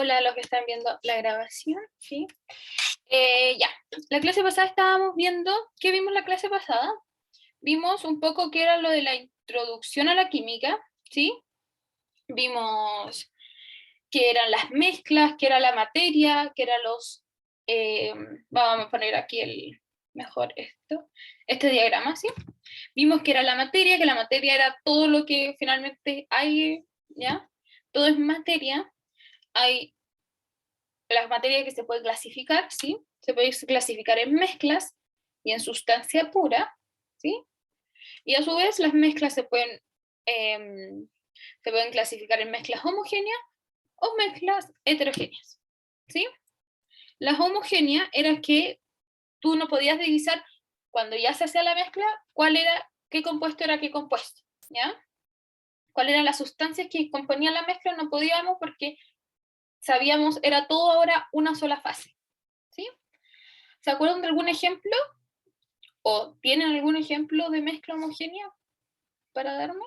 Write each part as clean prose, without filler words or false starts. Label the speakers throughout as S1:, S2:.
S1: Hola a los que están viendo la grabación, ¿sí? Ya, la clase pasada estábamos viendo, ¿qué vimos la clase pasada? Vimos un poco qué era lo de la introducción a la química, ¿sí? Vimos qué eran las mezclas, qué era la materia, qué eran los... vamos a poner aquí mejor este diagrama, ¿sí? Vimos que era la materia, que la materia era todo lo que finalmente hay, ¿ya? Todo es materia, hay las materias que se pueden clasificar, ¿sí? Se puede clasificar en mezclas y en sustancia pura, ¿sí? Y a su vez las mezclas se pueden clasificar en mezclas homogéneas o mezclas heterogéneas, ¿sí? Las homogéneas eran que tú no podías divisar cuando ya se hacía la mezcla qué compuesto era qué compuesto, ¿ya? Cuáles eran las sustancias que componían la mezcla, no podíamos porque sabíamos, era todo ahora una sola fase, ¿sí? ¿Se acuerdan de algún ejemplo? ¿O tienen algún ejemplo de mezcla homogénea para darme?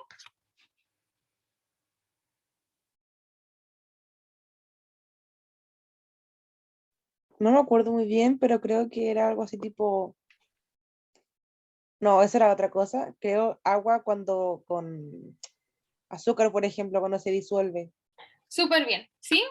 S2: No me acuerdo muy bien, pero creo que era algo así tipo... No, esa era otra cosa. Creo agua cuando con azúcar, por ejemplo, cuando se disuelve.
S1: Súper bien, ¿sí?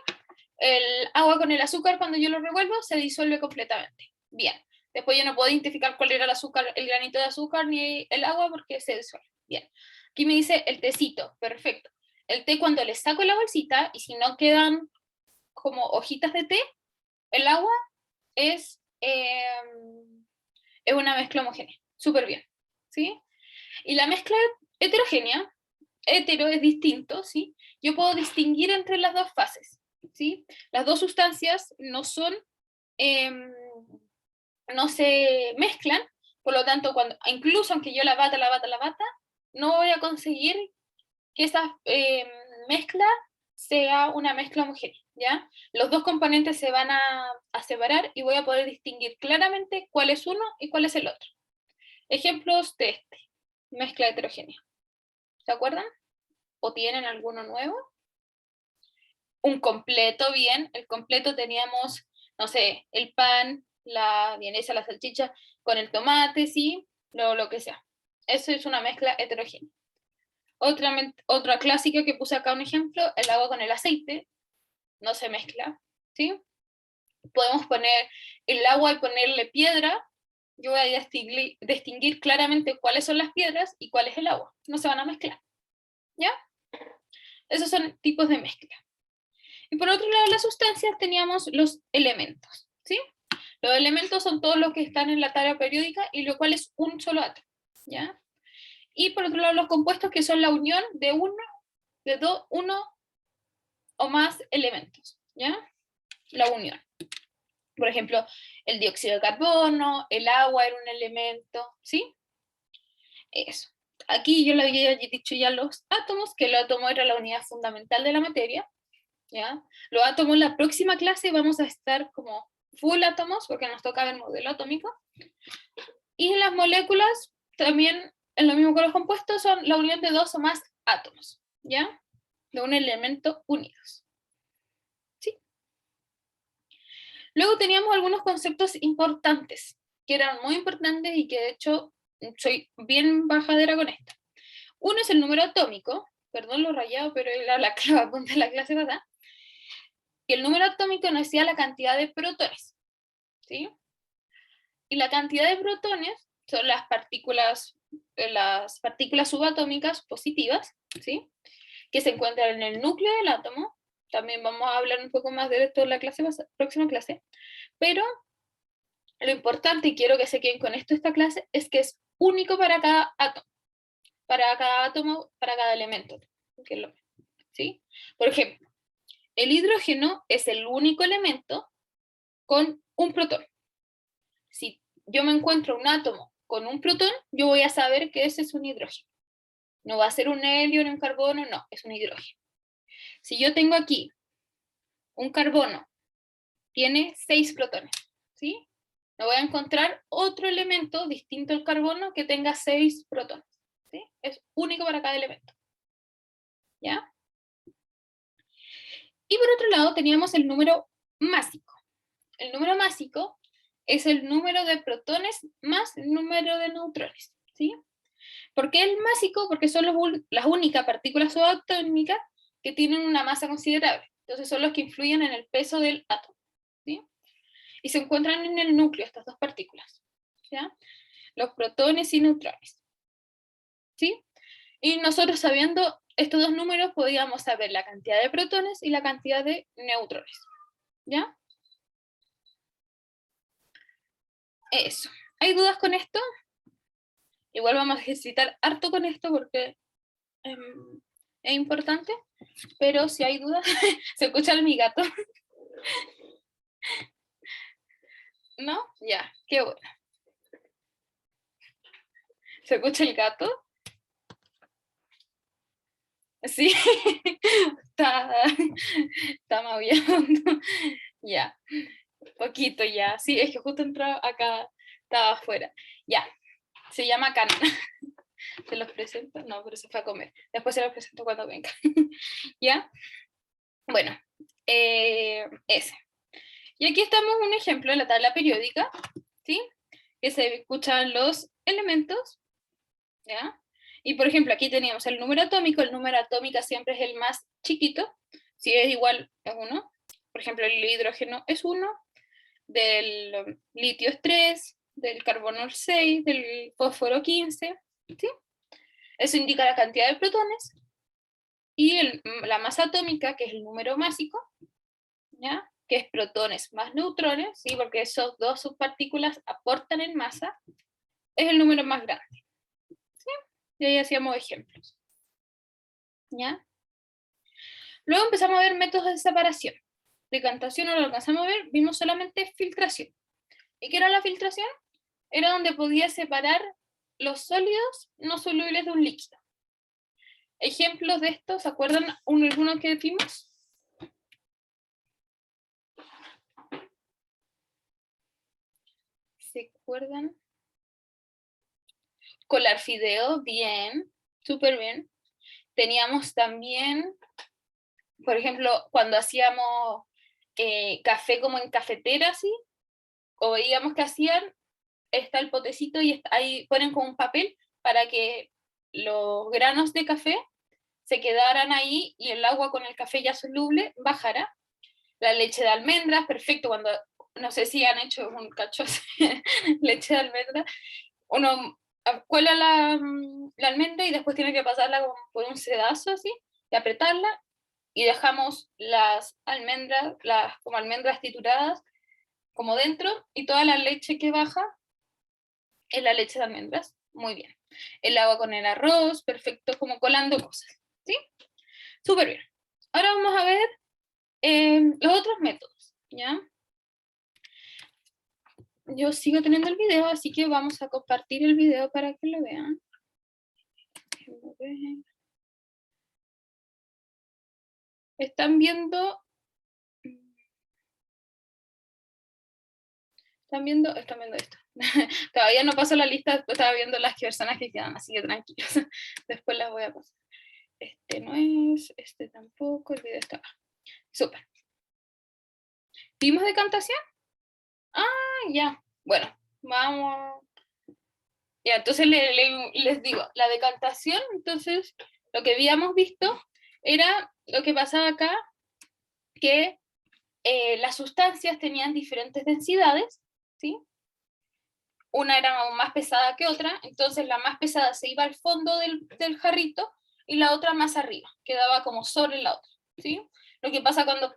S1: El agua con el azúcar, cuando yo lo revuelvo, se disuelve completamente. Bien. Después yo no puedo identificar cuál era el azúcar, el granito de azúcar ni el agua porque se disuelve. Bien. Aquí me dice el tecito. Perfecto. El té, cuando le saco la bolsita y si no quedan como hojitas de té, el agua es, eh, es una mezcla homogénea. Súper bien. ¿Sí? Y la mezcla heterogénea, hetero es distinto, ¿sí? Yo puedo distinguir entre las dos fases, ¿sí? Las dos sustancias eh, no se mezclan, por lo tanto, incluso aunque yo la bata, no voy a conseguir que esa mezcla sea una mezcla homogénea, ¿ya? Los dos componentes se van a separar y voy a poder distinguir claramente cuál es uno y cuál es el otro. Ejemplos de mezcla heterogénea. ¿Se acuerdan? ¿O tienen alguno nuevo? Un completo, bien. El completo teníamos, no sé, el pan, la vienesa, la salchicha, con el tomate, sí, lo que sea. Eso es una mezcla heterogénea. Otra clásica que puse acá un ejemplo, el agua con el aceite, no se mezcla, ¿sí? Podemos poner el agua y ponerle piedra, yo voy a distinguir claramente cuáles son las piedras y cuál es el agua, no se van a mezclar, ¿ya? Esos son tipos de mezcla. Y por otro lado, las sustancias teníamos los elementos, ¿sí? Los elementos son todos los que están en la tabla periódica y lo cual es un solo átomo, ¿ya? Y por otro lado, los compuestos que son la unión de uno o más elementos, ¿ya? La unión. Por ejemplo, el dióxido de carbono, el agua era un elemento, ¿sí? Eso. Aquí yo le había dicho ya los átomos, que el átomo era la unidad fundamental de la materia, ¿ya? Los átomos en la próxima clase vamos a estar como full átomos, porque nos toca ver el modelo atómico. Y las moléculas, también, en lo mismo que los compuestos, son la unión de dos o más átomos, ¿ya? De un elemento unidos. ¿Sí? Luego teníamos algunos conceptos importantes, que eran muy importantes y que de hecho soy bien bajadera con esto. Uno es el número atómico, perdón lo rayado, pero era la punta de la clase pasada, que el número atómico nos decía la cantidad de protones, ¿sí? Y la cantidad de protones son las partículas subatómicas positivas, ¿sí? Que se encuentran en el núcleo del átomo. También vamos a hablar un poco más de esto en la próxima clase. Pero lo importante, y quiero que se queden con esto esta clase, es que es único para cada átomo, para cada elemento. ¿Sí? Por ejemplo, el hidrógeno es el único elemento con un protón. Si yo me encuentro un átomo con un protón, yo voy a saber que ese es un hidrógeno. No va a ser un helio ni un carbono, no, es un hidrógeno. Si yo tengo aquí un carbono, tiene 6 protones, ¿sí? No voy a encontrar otro elemento distinto al carbono que tenga 6 protones, ¿sí? Es único para cada elemento, ¿ya? Y por otro lado teníamos el número másico. El número másico es el número de protones más el número de neutrones, ¿sí? ¿Por qué el másico? Porque son las únicas partículas subatómicas que tienen una masa considerable. Entonces son los que influyen en el peso del átomo, ¿sí? Y se encuentran en el núcleo estas dos partículas, ¿ya? Los protones y neutrones, ¿sí? Y nosotros sabiendo estos dos números podíamos saber la cantidad de protones y la cantidad de neutrones, ¿ya? Eso. ¿Hay dudas con esto? Igual vamos a ejercitar harto con esto porque es importante, pero si hay dudas, se escucha mi gato. ¿No? Ya, qué bueno. ¿Se escucha el gato? Sí, está maullando. Ya, poquito ya. Sí, es que justo entró acá, estaba afuera. Ya, se llama Cana. ¿Se los presento? No, pero se fue a comer. Después se los presento cuando venga. ¿Ya? Bueno, ese. Y aquí estamos un ejemplo de la tabla periódica, ¿sí? Que se escuchan los elementos, ¿ya? Y por ejemplo, aquí teníamos el número atómico siempre es el más chiquito, si es igual a 1. Por ejemplo, el hidrógeno es 1, del litio es 3, del carbono es 6, del fósforo 15, ¿sí? Eso indica la cantidad de protones, y la masa atómica, que es el número másico, ¿ya? Que es protones más neutrones, ¿sí? Porque esos dos subpartículas aportan en masa, es el número más grande. ¿Sí? Y ahí hacíamos ejemplos. ¿Ya? Luego empezamos a ver métodos de separación. Decantación no lo alcanzamos a ver, vimos solamente filtración. ¿Y qué era la filtración? Era donde podía separar los sólidos no solubles de un líquido. Ejemplos de esto, ¿se acuerdan alguno que vimos? ¿Se acuerdan? Colar fideo, bien, súper bien. Teníamos también, por ejemplo, cuando hacíamos café como en cafetera, ¿sí? O veíamos que hacían, está el potecito y ahí ponen como un papel para que los granos de café se quedaran ahí y el agua con el café ya soluble bajara. La leche de almendras, perfecto, cuando, no sé si han hecho un cacho de leche de almendras, uno cuela la almendra y después tiene que pasarla por un sedazo así, y apretarla, y dejamos las almendras, como almendras trituradas, como dentro, y toda la leche que baja es la leche de almendras. Muy bien. El agua con el arroz, perfecto, como colando cosas. ¿Sí? Súper bien. Ahora vamos a ver los otros métodos. ¿Ya? Yo sigo teniendo el video, así que vamos a compartir el video para que lo vean. Están viendo. Están viendo esto. Todavía no paso la lista, estaba viendo las personas que quedan, así que tranquilos. Después las voy a pasar. Este no es, este tampoco, el video está acá. Súper. ¿Vimos decantación? Ah, ya. Bueno, vamos. Ya, entonces les digo, la decantación, entonces, lo que habíamos visto era lo que pasaba acá, que las sustancias tenían diferentes densidades, ¿sí? Una era más pesada que otra, entonces la más pesada se iba al fondo del jarrito y la otra más arriba, quedaba como sobre la otra, ¿sí? Lo que pasa cuando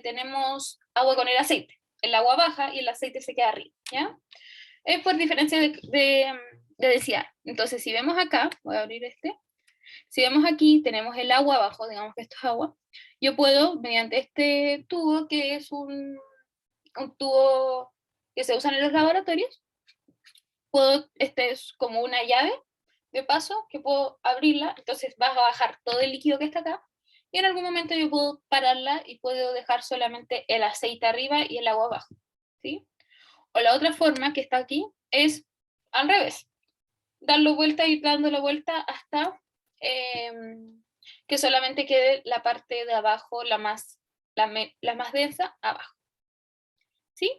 S1: tenemos agua con el aceite, el agua baja y el aceite se queda arriba, ¿ya? Es por diferencia de densidad. Entonces, si vemos acá, voy a abrir este, si vemos aquí, tenemos el agua abajo, digamos que esto es agua, yo puedo, mediante este tubo, que es un tubo que se usa en los laboratorios, este es como una llave de paso que puedo abrirla, entonces va a bajar todo el líquido que está acá, y en algún momento yo puedo pararla y puedo dejar solamente el aceite arriba y el agua abajo, ¿sí? O la otra forma que está aquí es al revés, darlo vuelta y ir dando la vuelta hasta que solamente quede la parte de abajo, la más la más densa abajo. ¿Sí?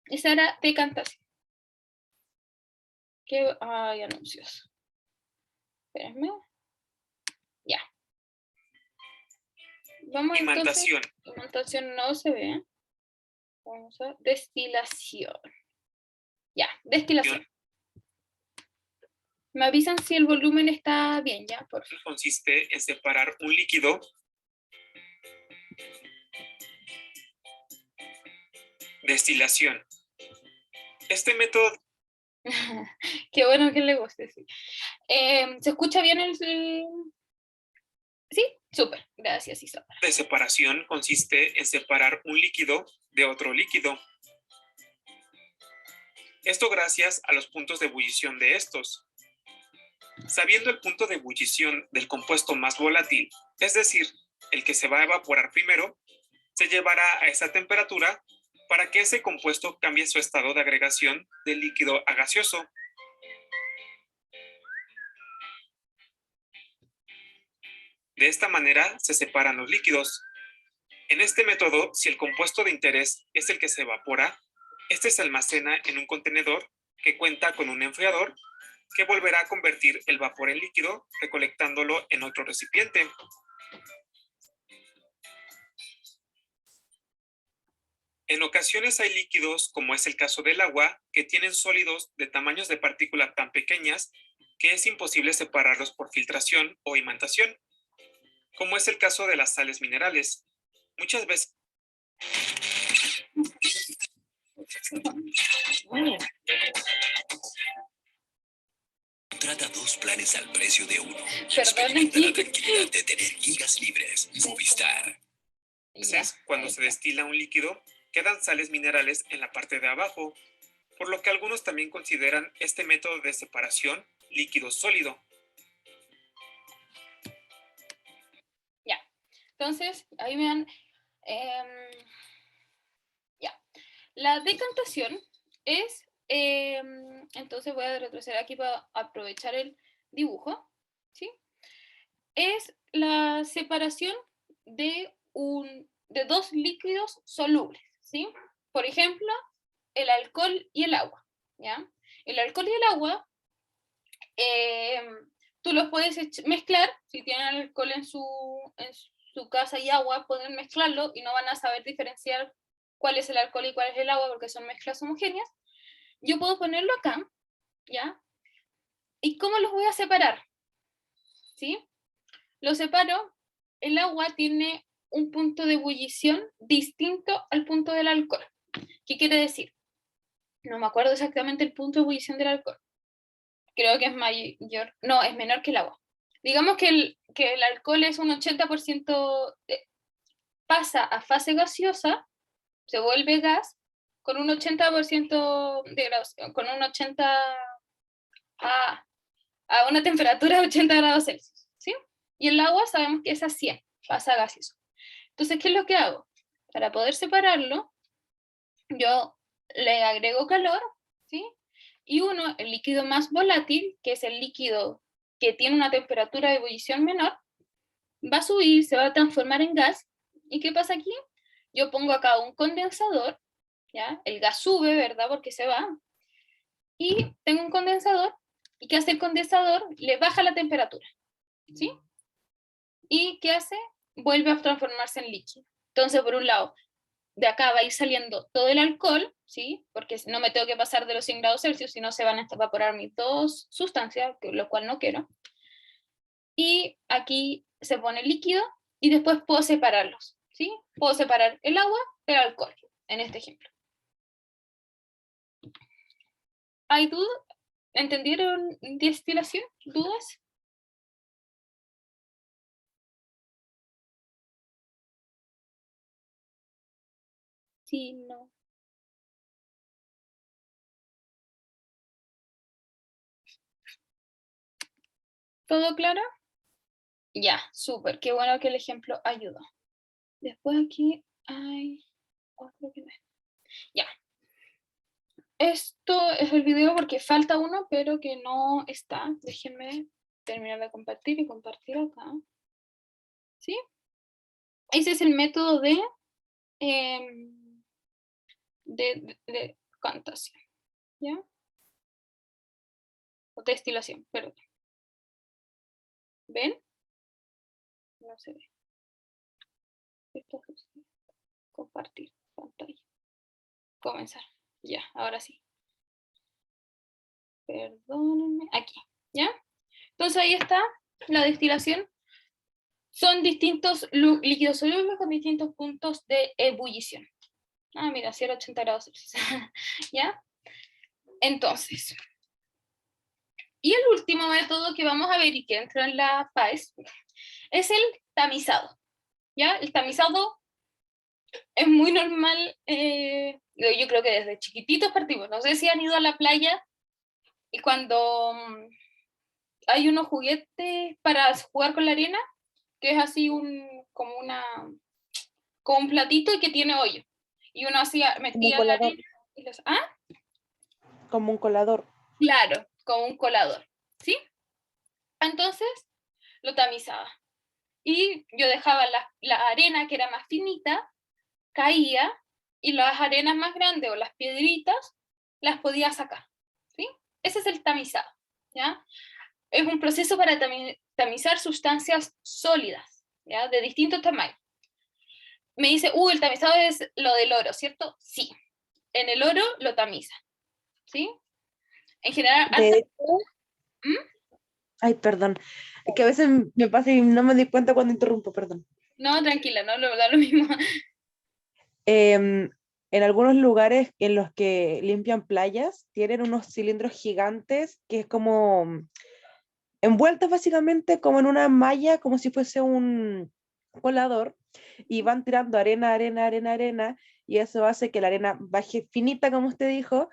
S1: Esa era decantación. ¿Qué hay anuncios? Espérenme. Ya. Vamos
S3: Imantación.
S1: entonces. Imantación no se ve. Vamos a destilación. Ya, destilación. Me avisan si el volumen está bien, ya, por favor.
S3: Consiste en separar un líquido destilación. Este método
S1: Qué bueno que le guste, sí. ¿Se escucha bien el...? Sí, súper, gracias Isadora.
S3: de separación consiste en separar un líquido de otro líquido. Esto gracias a los puntos de ebullición de estos. Sabiendo el punto de ebullición del compuesto más volátil, es decir, el que se va a evaporar primero, se llevará a esa temperatura para que ese compuesto cambie su estado de agregación del líquido a gaseoso. De esta manera se separan los líquidos. En este método, si el compuesto de interés es el que se evapora, este se almacena en un contenedor que cuenta con un enfriador que volverá a convertir el vapor en líquido, recolectándolo en otro recipiente. En ocasiones hay líquidos, como es el caso del agua, que tienen sólidos de tamaños de partículas tan pequeñas que es imposible separarlos por filtración o imantación, como es el caso de las sales minerales. Muchas veces
S4: Contrata 2 planes al precio de uno. Y
S1: Perdón,
S4: experimenta la
S1: aquí.
S4: tranquilidad de tener gigas libres. Movistar.
S1: Ya,
S3: cuando
S1: ahí
S3: se
S1: está.
S3: destila un líquido, quedan sales minerales en la parte de abajo, por lo que algunos también consideran este método de separación líquido-sólido.
S1: Ya, entonces, ahí me dan... ya, la decantación es... entonces voy a retroceder aquí para aprovechar el dibujo, ¿sí? Es la separación de dos líquidos solubles, ¿sí? Por ejemplo, el alcohol y el agua, ¿ya? El alcohol y el agua, tú los puedes mezclar, si tienen alcohol en su casa y agua, pueden mezclarlo y no van a saber diferenciar cuál es el alcohol y cuál es el agua porque son mezclas homogéneas. Yo puedo ponerlo acá, ¿ya? ¿Y cómo los voy a separar? ¿Sí? Lo separo, el agua tiene un punto de ebullición distinto al punto del alcohol. ¿Qué quiere decir? No me acuerdo exactamente el punto de ebullición del alcohol. Creo que es mayor, no, es menor que el agua. Digamos que el alcohol es un 80%, pasa a fase gaseosa, se vuelve gas, con un 80% de grados, con un 80 a una temperatura de 80 grados Celsius, ¿sí? Y el agua sabemos que es a 100, pasa a gaseoso. Entonces, ¿qué es lo que hago? Para poder separarlo, yo le agrego calor, ¿sí? Y el líquido más volátil, que es el líquido que tiene una temperatura de ebullición menor, va a subir, se va a transformar en gas. ¿Y qué pasa aquí? Yo pongo acá un condensador, ¿ya? El gas sube, ¿verdad? Porque se va. Y tengo un condensador, ¿y qué hace el condensador? Le baja la temperatura, ¿sí? ¿Y qué hace? Vuelve a transformarse en líquido. Entonces, por un lado, de acá va a ir saliendo todo el alcohol, ¿sí? Porque no me tengo que pasar de los 100 grados Celsius, si no se van a evaporar mis dos sustancias, lo cual no quiero. Y aquí se pone líquido y después puedo separarlos, ¿sí? Puedo separar el agua del alcohol, en este ejemplo. ¿Hay dudas? ¿Entendieron destilación? ¿Dudas? Sí, no. ¿Todo claro? Ya, súper, qué bueno que el ejemplo ayudó. Después aquí hay otro que no está. Ya. Esto es el video porque falta uno, pero que no está. Déjenme terminar de compartir y compartir acá. ¿Sí? ese es el método de cantación, ¿ya? O destilación, perdón. ¿Ven? No se ve. Esto es compartir pantalla. Comenzar. Ya, ahora sí. Perdónenme. Aquí, ¿ya? Entonces ahí está la destilación. Son distintos líquidos solubles con distintos puntos de ebullición. Ah, mira, 0,80 grados Celsius. ¿Ya? Entonces, y el último método que vamos a ver y que entra en la PAES es el tamizado. ¿Ya? El tamizado es muy normal, yo creo que desde chiquititos partimos. No sé si han ido a la playa y cuando hay unos juguetes para jugar con la arena, que es así como un platito y que tiene hoyo. Y uno hacía, metía la
S2: colador.
S1: arena y los... ¿Ah?
S2: Como un colador.
S1: Claro, como un colador, ¿sí? Entonces lo tamizaba. Y yo dejaba la arena que era más finita, caía, y las arenas más grandes o las piedritas las podía sacar, ¿sí? Ese es el tamizado, ¿ya? Es un proceso para tamizar sustancias sólidas, ¿ya? De distintos tamaños. Me dice, el tamizado es lo del oro, ¿cierto? Sí. En el oro lo tamiza, ¿sí? En general,
S2: De hecho,
S1: ¿Mm?
S2: ay, perdón. Es que a veces me pasa y no me di cuenta cuando interrumpo, perdón.
S1: No, tranquila, no da lo mismo.
S2: En algunos lugares en los que limpian playas, tienen unos cilindros gigantes que es como envueltos básicamente como en una malla, como si fuese un colador, y van tirando arena, arena, arena, arena, y eso hace que la arena baje finita, como usted dijo,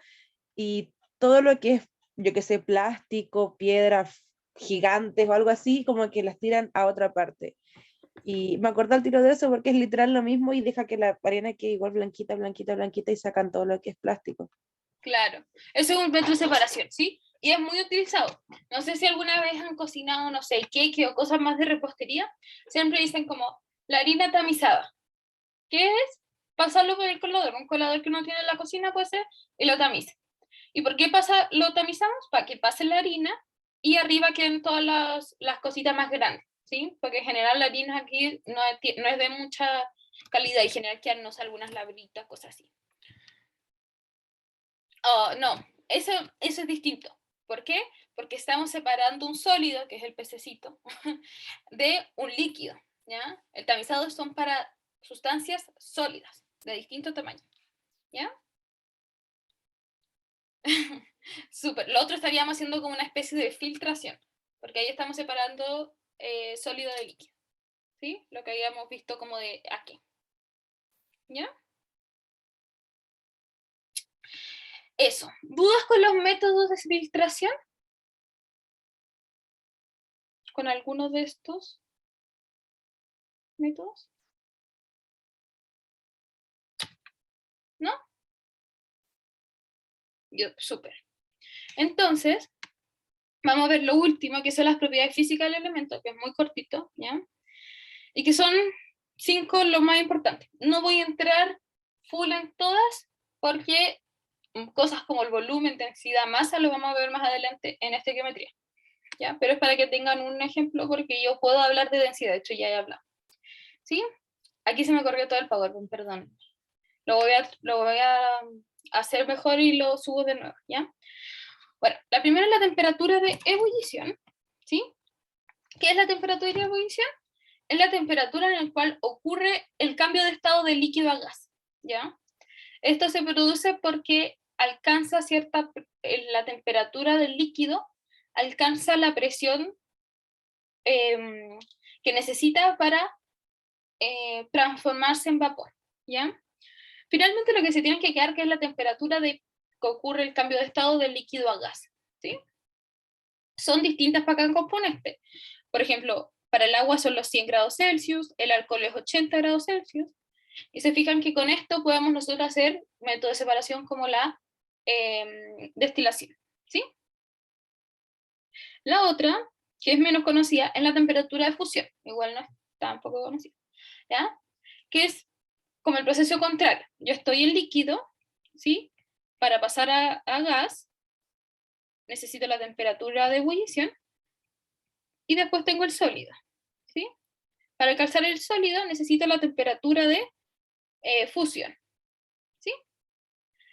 S2: y todo lo que es, yo que sé, plástico, piedras gigantes o algo así, como que las tiran a otra parte. Y me acordé al tiro de eso porque es literal lo mismo y deja que la arena quede igual blanquita, blanquita, blanquita y sacan todo lo que es plástico.
S1: Claro, eso es un metro de separación, ¿sí? Y es muy utilizado. No sé si alguna vez han cocinado, no sé, cake o cosas más de repostería. Siempre dicen como la harina tamizada. ¿Qué es? Pasarlo por el colador. Un colador que uno tiene en la cocina puede ser y lo tamiza. ¿Y por qué lo tamizamos? Para que pase la harina y arriba queden todas las cositas más grandes, ¿sí? Porque en general la harina aquí no es de mucha calidad y en general quedan, no sé, algunas labritas, cosas así. No, eso es distinto. ¿Por qué? Porque estamos separando un sólido, que es el pececito, de un líquido, ¿ya? El tamizado son para sustancias sólidas, de distinto tamaño, ¿ya? Súper. Lo otro estaríamos haciendo como una especie de filtración, porque ahí estamos separando sólido de líquido, ¿sí? Lo que habíamos visto como de aquí, ¿ya? Eso. ¿Dudas con los métodos de filtración? ¿Con alguno de estos métodos? ¿No? Súper. Entonces, vamos a ver lo último, que son las propiedades físicas del elemento, que es muy cortito, ¿ya? Y que son 5 lo más importante. No voy a entrar full en todas, porque cosas como el volumen, densidad, masa, lo vamos a ver más adelante en esta geometría, ¿ya? Pero es para que tengan un ejemplo, porque yo puedo hablar de densidad, de hecho ya he hablado, ¿sí? Aquí se me corrió todo el PowerPoint, perdón. Lo voy a hacer mejor y lo subo de nuevo, ¿ya? Bueno, la primera es la temperatura de ebullición, ¿sí? ¿Qué es la temperatura de ebullición? Es la temperatura en la cual ocurre el cambio de estado de líquido a gas, ¿ya? Esto se produce porque alcanza la temperatura del líquido, alcanza la presión que necesita para transformarse en vapor, ¿ya? Finalmente lo que se tiene que quedar que es la temperatura de que ocurre el cambio de estado del líquido a gas, ¿sí? Son distintas para cada componente. Por ejemplo, para el agua son los 100 grados Celsius, el alcohol es 80 grados Celsius, y se fijan que con esto podemos nosotros hacer método de separación como la destilación, ¿sí? La otra, que es menos conocida, es la temperatura de fusión, igual no es tampoco conocida, ¿ya? que es como el proceso contrario. Yo estoy en líquido, ¿sí? Para pasar a gas, necesito la temperatura de ebullición, y después tengo el sólido, ¿sí? Para alcanzar el sólido necesito la temperatura de fusión, ¿sí?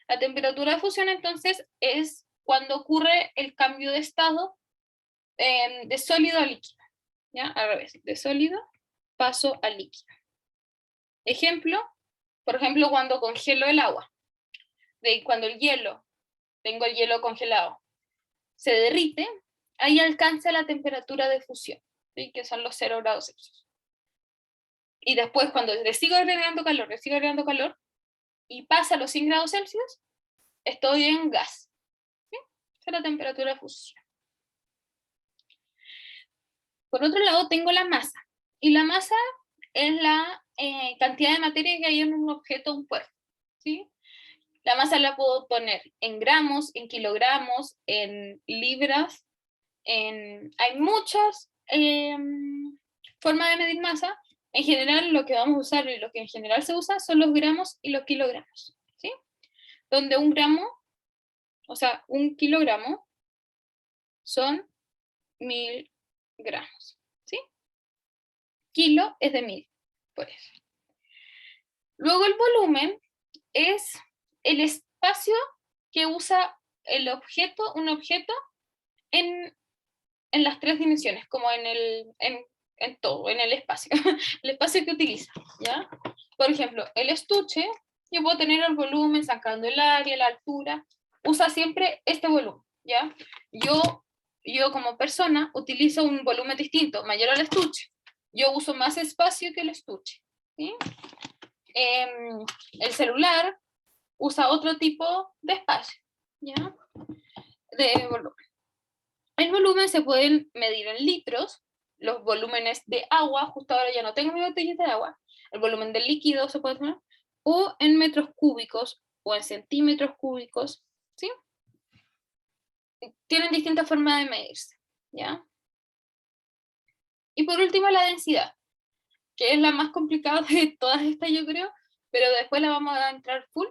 S1: La temperatura de fusión entonces es cuando ocurre el cambio de estado de sólido a líquido, ¿ya? Al revés, de sólido paso a líquido. Ejemplo, por ejemplo, cuando congelo el agua, cuando tengo el hielo congelado, se derrite, ahí alcanza la temperatura de fusión, ¿sí? Que son los 0 grados Celsius. Y después, cuando le sigo agregando calor, y pasa a los 100 grados Celsius, estoy en gas, ¿sí? Esa es la temperatura de fusión. Por otro lado, tengo la masa, y la masa es la cantidad de materia que hay en un objeto, un cuerpo, ¿sí? La masa la puedo poner en gramos, en kilogramos, en libras, hay muchas formas de medir masa. En general, lo que vamos a usar y lo que en general se usa son los gramos y los kilogramos, ¿sí? Donde un gramo, o sea, un kilogramo, son 1000 gramos, ¿sí? Kilo es de 1000, por eso. Luego el volumen es el espacio que usa un objeto en las 3 dimensiones, como en todo, en el espacio, el espacio que utiliza, ¿ya? Por ejemplo, el estuche, yo puedo tener el volumen sacando el área, la altura, usa siempre este volumen, ¿ya? Yo como persona utilizo un volumen distinto, mayor al estuche, yo uso más espacio que el estuche, ¿sí? El celular usa otro tipo de espacio, ¿ya? De volumen. El volumen se pueden medir en litros, los volúmenes de agua, justo ahora ya no tengo mi botellita de agua, el volumen del líquido se puede poner, o en metros cúbicos, o en centímetros cúbicos, ¿sí? Tienen distintas formas de medirse, ¿ya? Y por último la densidad, que es la más complicada de todas estas yo creo, pero después la vamos a entrar full,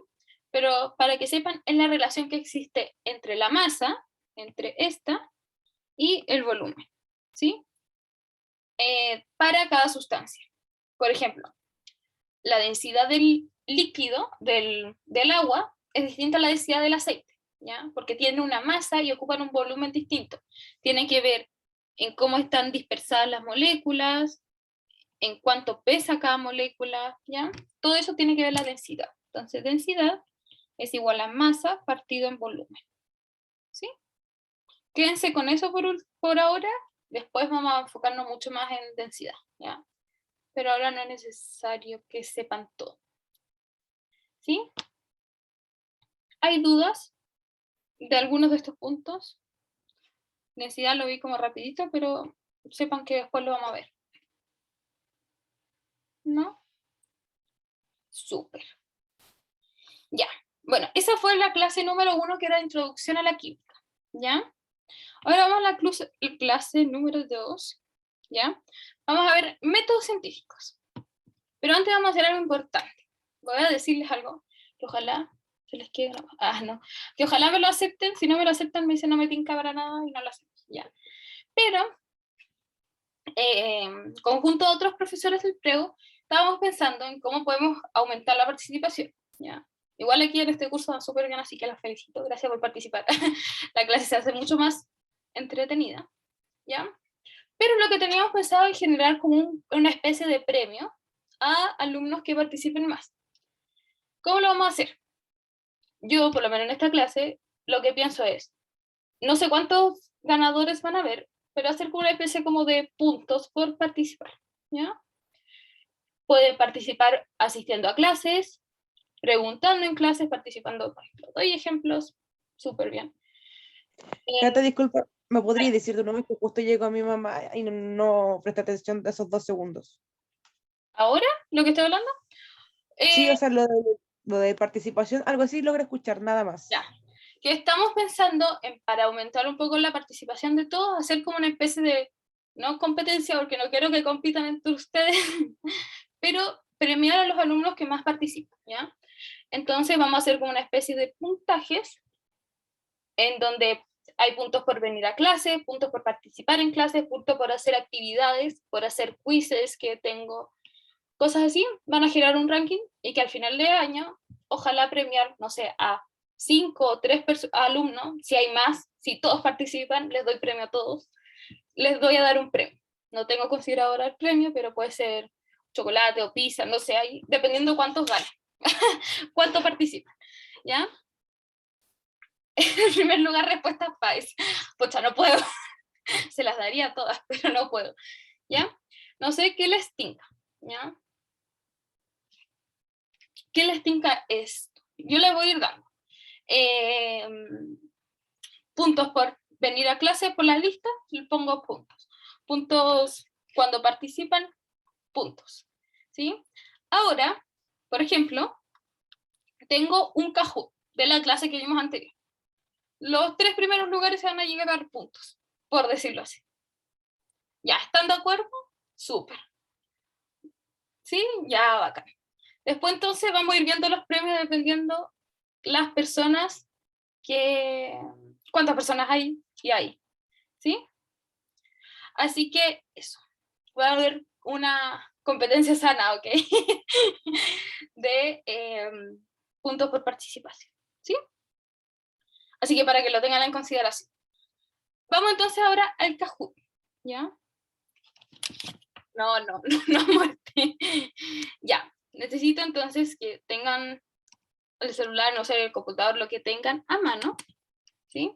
S1: pero para que sepan es la relación que existe entre la masa, entre esta, y el volumen, ¿sí? Para cada sustancia. Por ejemplo, la densidad del líquido, del agua, es distinta a la densidad del aceite, ¿ya? Porque tiene una masa y ocupan un volumen distinto. Tiene que ver en cómo están dispersadas las moléculas, en cuánto pesa cada molécula, ¿ya? Todo eso tiene que ver la densidad. Entonces, densidad es igual a masa partido en volumen, ¿sí? Quédense con eso por ahora, después vamos a enfocarnos mucho más en densidad, ¿ya? Pero ahora no es necesario que sepan todo, ¿sí? ¿Hay dudas de algunos de estos puntos? Densidad lo vi como rapidito, pero sepan que después lo vamos a ver. ¿No? Súper. Ya. Bueno, esa fue la clase número 1, que era Introducción a la Química, ¿ya? Ahora vamos a la clase número 2, ¿ya? Vamos a ver métodos científicos. Pero antes vamos a hacer algo importante. Voy a decirles algo que ojalá se les quede grabado. Ah, no. Que ojalá me lo acepten. Si no me lo aceptan, me dicen no me tinca para nada y no lo hacemos. Ya. Pero, conjunto de otros profesores del preu, estábamos pensando en cómo podemos aumentar la participación, ¿ya? Igual aquí en este curso van súper bien, así que los felicito. Gracias por participar. La clase se hace mucho más entretenida, ¿ya? Pero lo que teníamos pensado es generar como una especie de premio a alumnos que participen más. ¿Cómo lo vamos a hacer? Yo, por lo menos en esta clase, lo que pienso es, no sé cuántos ganadores van a haber, pero hacer como una especie como de puntos por participar, ¿ya? Pueden participar asistiendo a clases, preguntando en clases, participando, por ejemplo. Doy ejemplos, súper bien.
S2: Cata, disculpa, ¿me podrías decir de nuevo que justo llegó mi mamá y no presté atención de esos 2 segundos?
S1: ¿Ahora lo que estoy hablando?
S2: Sí, o sea, lo de participación, algo así logré escuchar, nada más.
S1: Ya. Que estamos pensando en, para aumentar un poco la participación de todos, hacer como una especie de, no competencia, porque no quiero que compitan entre ustedes, pero premiar a los alumnos que más participan, ¿ya? Entonces vamos a hacer como una especie de puntajes en donde hay puntos por venir a clase, puntos por participar en clase, puntos por hacer actividades, por hacer quizzes que tengo, cosas así. Van a generar un ranking y que al final de año, ojalá premiar, no sé, a 5 o 3 alumnos, si hay más, si todos participan, les doy premio a todos, les doy a dar un premio. No tengo considerado ahora el premio, pero puede ser chocolate o pizza, no sé, ahí, dependiendo cuántos ganan, cuántos participan, ¿ya? En primer lugar, respuestas PAES. Pucha, no puedo. Se las daría todas, pero no puedo, ¿ya? No sé qué les tinca, ¿ya? ¿Qué les tinca esto? Yo les voy a ir dando puntos por venir a clase por la lista, le pongo puntos. Puntos cuando participan, puntos, ¿sí? Ahora, por ejemplo, tengo un Kahoot de la clase que vimos anterior. Los 3 primeros lugares se van a llegar a dar puntos, por decirlo así. ¿Ya están de acuerdo? Súper. ¿Sí? Ya, bacán. Después entonces vamos a ir viendo los premios dependiendo las personas que... ¿Cuántas personas hay? Y hay. ¿Sí? Así que eso. Va a haber una competencia sana, ¿ok? De puntos por participación. ¿Sí? Así que para que lo tengan en consideración. Vamos entonces ahora al Kahoot. ¿Ya? No muerte. Ya. Necesito entonces que tengan el celular, no sé, el computador, lo que tengan a mano. ¿Sí?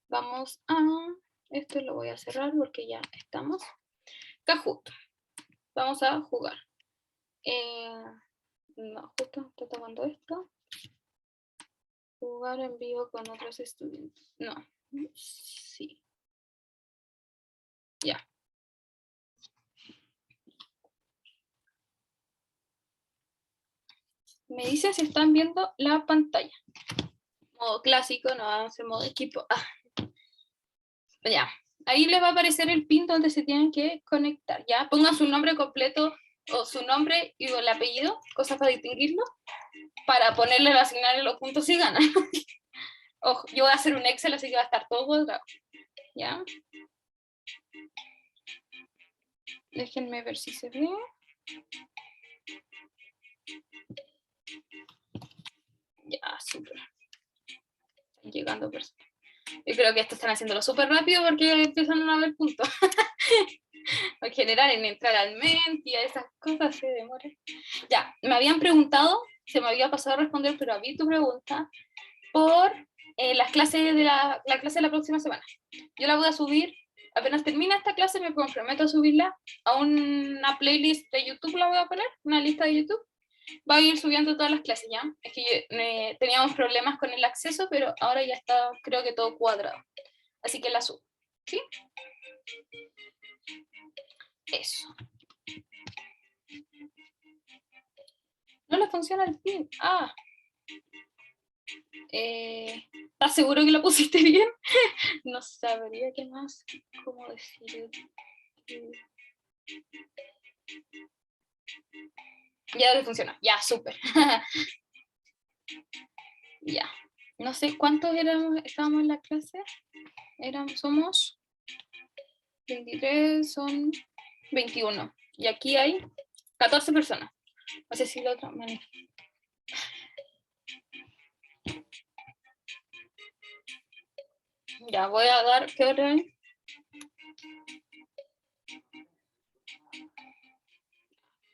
S1: Vamos a... Esto lo voy a cerrar porque ya estamos. Kahoot. Vamos a jugar. No, justo está tomando esto. Jugar en vivo con otros estudiantes. No. Sí. Ya. Me dice si están viendo la pantalla. Modo clásico, no vamos a modo equipo. Ya. Ahí les va a aparecer el pin donde se tienen que conectar. Ya. Pongan su nombre completo o su nombre y el apellido, cosas para distinguirlo, para ponerle, asignarle los puntos si ganan. Ojo, yo voy a hacer un Excel, así que va a estar todo cuadrado. ¿Ya? Déjenme ver si se ve. Ya, súper. Están llegando personas. Yo creo que esto están haciéndolo súper rápido porque empiezan a haber puntos. En general, en entrar al Menti, a esas cosas se demora. Ya, me habían preguntado, se me había pasado a responder, pero vi tu pregunta, por las clases de la clase de la próxima semana. Yo la voy a subir, apenas termina esta clase, me comprometo a subirla a una playlist de YouTube, la voy a poner, una lista de YouTube. Va a ir subiendo todas las clases, ¿ya? Es que teníamos problemas con el acceso, pero ahora ya está, creo que todo cuadrado. Así que la subo, ¿sí? Eso. No le funciona el pin. ¿Estás seguro que lo pusiste bien? No sabría qué más, cómo decir. Ya le funciona. Ya, súper. Ya. No sé cuántos estábamos en la clase. Somos 23, son 21. Y aquí hay 14 personas. No sé si la otra manera. Ya, voy a dar, ¿qué hora hay?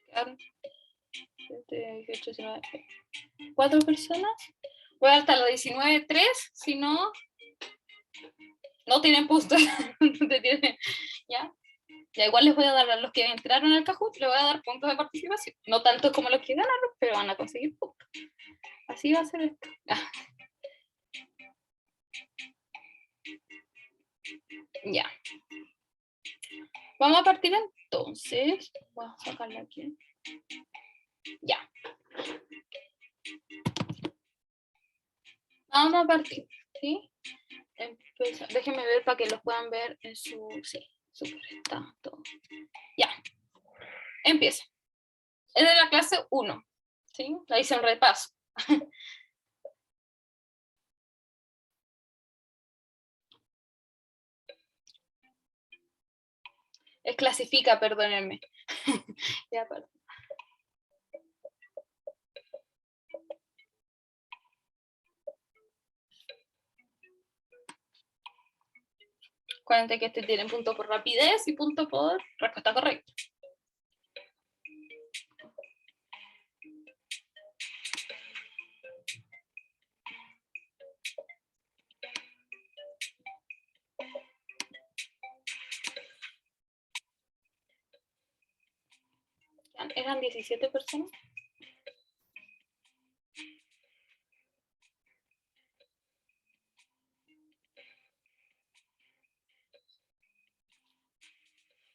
S1: Quedan 18, 19, 4 personas. Voy hasta las 19:03, si no, no tienen puntos. ¿Ya? Ya igual les voy a dar a los que entraron al Kahoot, les voy a dar puntos de participación. No tanto como los que ganaron, pero van a conseguir puntos. Así va a ser esto. Ya. Vamos a partir entonces. Voy a sacarla aquí. Ya. Vamos a partir, ¿sí? Déjenme ver para que los puedan ver en su... Sí, súper, está todo. Ya. Empieza. Es de la clase 1, ¿sí? La hice un repaso. Es clasifica, perdónenme. Ya, perdón. Acuérdense que este tiene punto por rapidez y punto por respuesta correcta. ¿Eran 17 personas?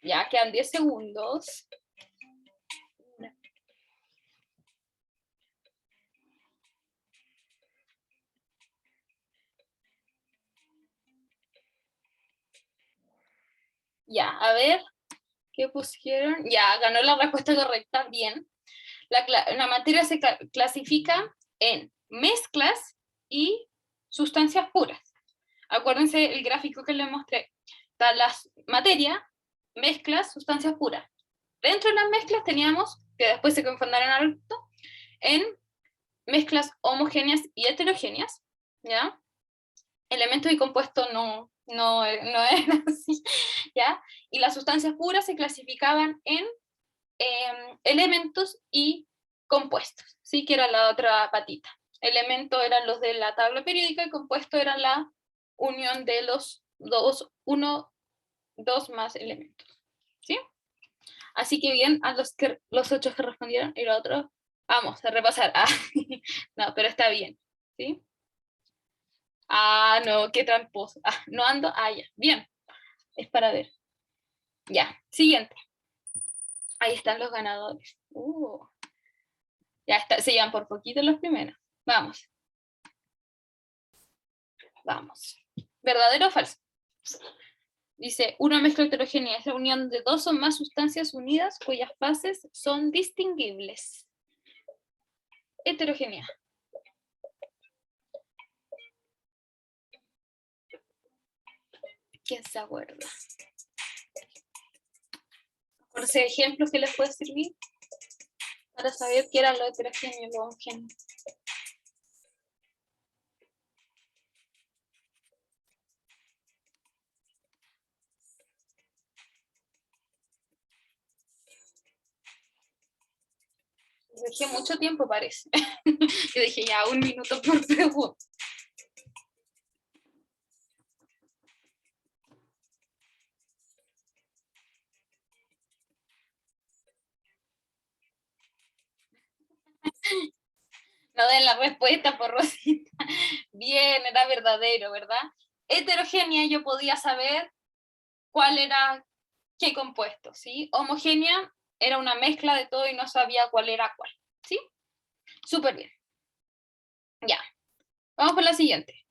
S1: Ya, quedan 10 segundos. Ya, a ver, ¿qué pusieron? Ya, ganó la respuesta correcta, bien. La materia se clasifica en mezclas y sustancias puras. Acuérdense el gráfico que les mostré. Está las materias, mezclas, sustancias puras. Dentro de las mezclas teníamos, que después se confundaron alto, en mezclas homogéneas y heterogéneas, ¿ya? Elementos y compuestos no eran así, ¿ya? Y las sustancias puras se clasificaban en elementos y compuestos, ¿sí? Que era la otra patita. Elementos eran los de la tabla periódica y compuesto era la unión de los dos más elementos, ¿sí? Así que bien, a los 8 que respondieron y los otros, vamos a repasar. Ah, no, pero está bien, ¿sí? Ah, no, qué tramposo. Ah, no ando, ya, bien. Es para ver. Ya, siguiente. Ahí están los ganadores. Ya está, se llevan por poquito los primeros. Vamos. Vamos. ¿Verdadero o falso? Dice, una mezcla heterogénea es la unión de dos o más sustancias unidas cuyas fases son distinguibles. Heterogénea. ¿Quién se acuerda? Por ese ejemplo que les puede servir para saber qué era lo heterogéneo y lo homogéneo. Dejé mucho tiempo, parece. Yo dije ya 1 minuto por pregunta. No den la respuesta por Rosita. Bien, era verdadero, ¿verdad? Heterogénea yo podía saber cuál era qué compuesto, ¿sí? Homogénea era una mezcla de todo y no sabía cuál era cuál, ¿sí? Súper bien. Ya. Vamos por la siguiente.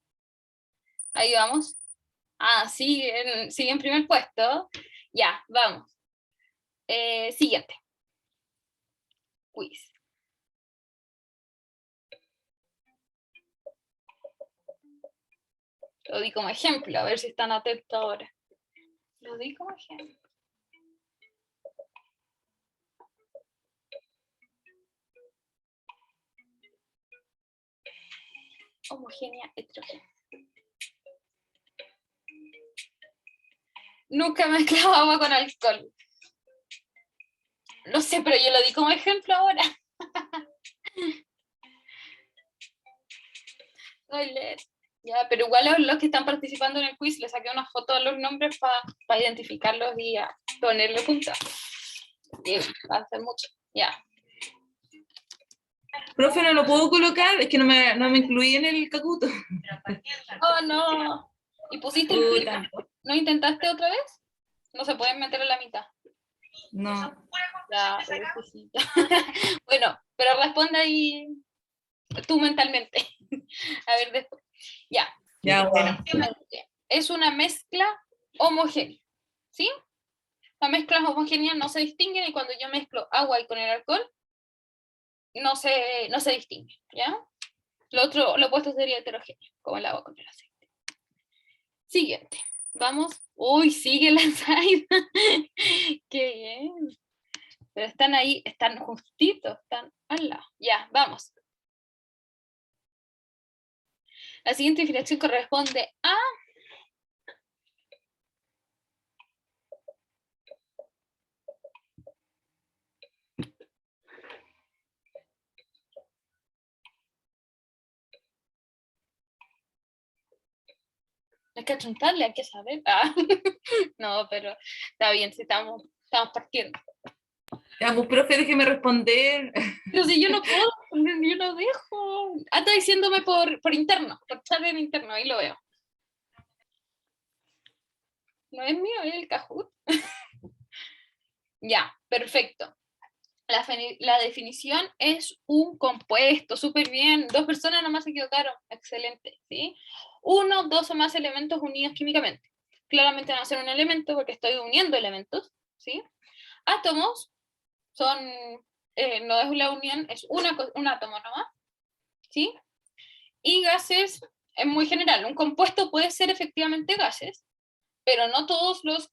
S1: Ahí vamos. Ah, sí, sigue en primer puesto. Ya, vamos. Siguiente. Quiz. Lo di como ejemplo, a ver si están atentos ahora. Lo di como ejemplo. Homogénea, heterogénea. Nunca mezclaba agua con alcohol. No sé, pero yo lo di como ejemplo ahora. Ya, pero igual los que están participando en el quiz les saqué una foto de los nombres para identificarlos y a ponerle punta. Va a ser mucho. Ya.
S5: Profe, no lo puedo colocar, es que no me incluí en el cacuto.
S1: Oh, no. ¿Y pusiste el clic? ¿No intentaste otra vez? No se pueden meter en la mitad.
S5: No.
S1: Ya, bueno, pero responde ahí tú mentalmente. A ver después. Ya.
S5: Ya, bueno.
S1: Es una mezcla homogénea, ¿sí? Las mezclas homogéneas no se distinguen y cuando yo mezclo agua y con el alcohol, no se distingue, ¿ya? Lo opuesto sería heterogéneo, como el agua con el aceite. Siguiente. Vamos. Uy, sigue la Zaida. Qué bien. Pero están ahí, están justitos, están al lado. Ya, vamos. La siguiente definición corresponde a... Hay que achuntarle, hay que saber. Ah, no, pero está bien, si estamos partiendo.
S5: Ya, pues, profe, déjeme responder.
S1: Pero si yo no puedo, yo no dejo. Ah, está diciéndome por interno, por chat en interno, ahí lo veo. No es mío, es el Kahoot. Ya, perfecto. La definición es un compuesto, súper bien. 2 personas nomás se equivocaron, excelente, ¿sí? 1, 2 o más elementos unidos químicamente. Claramente no va a ser un elemento porque estoy uniendo elementos, ¿sí? Átomos son, no es la unión, es un átomo nomás, ¿sí? Y gases es muy general. Un compuesto puede ser efectivamente gases, pero no todos los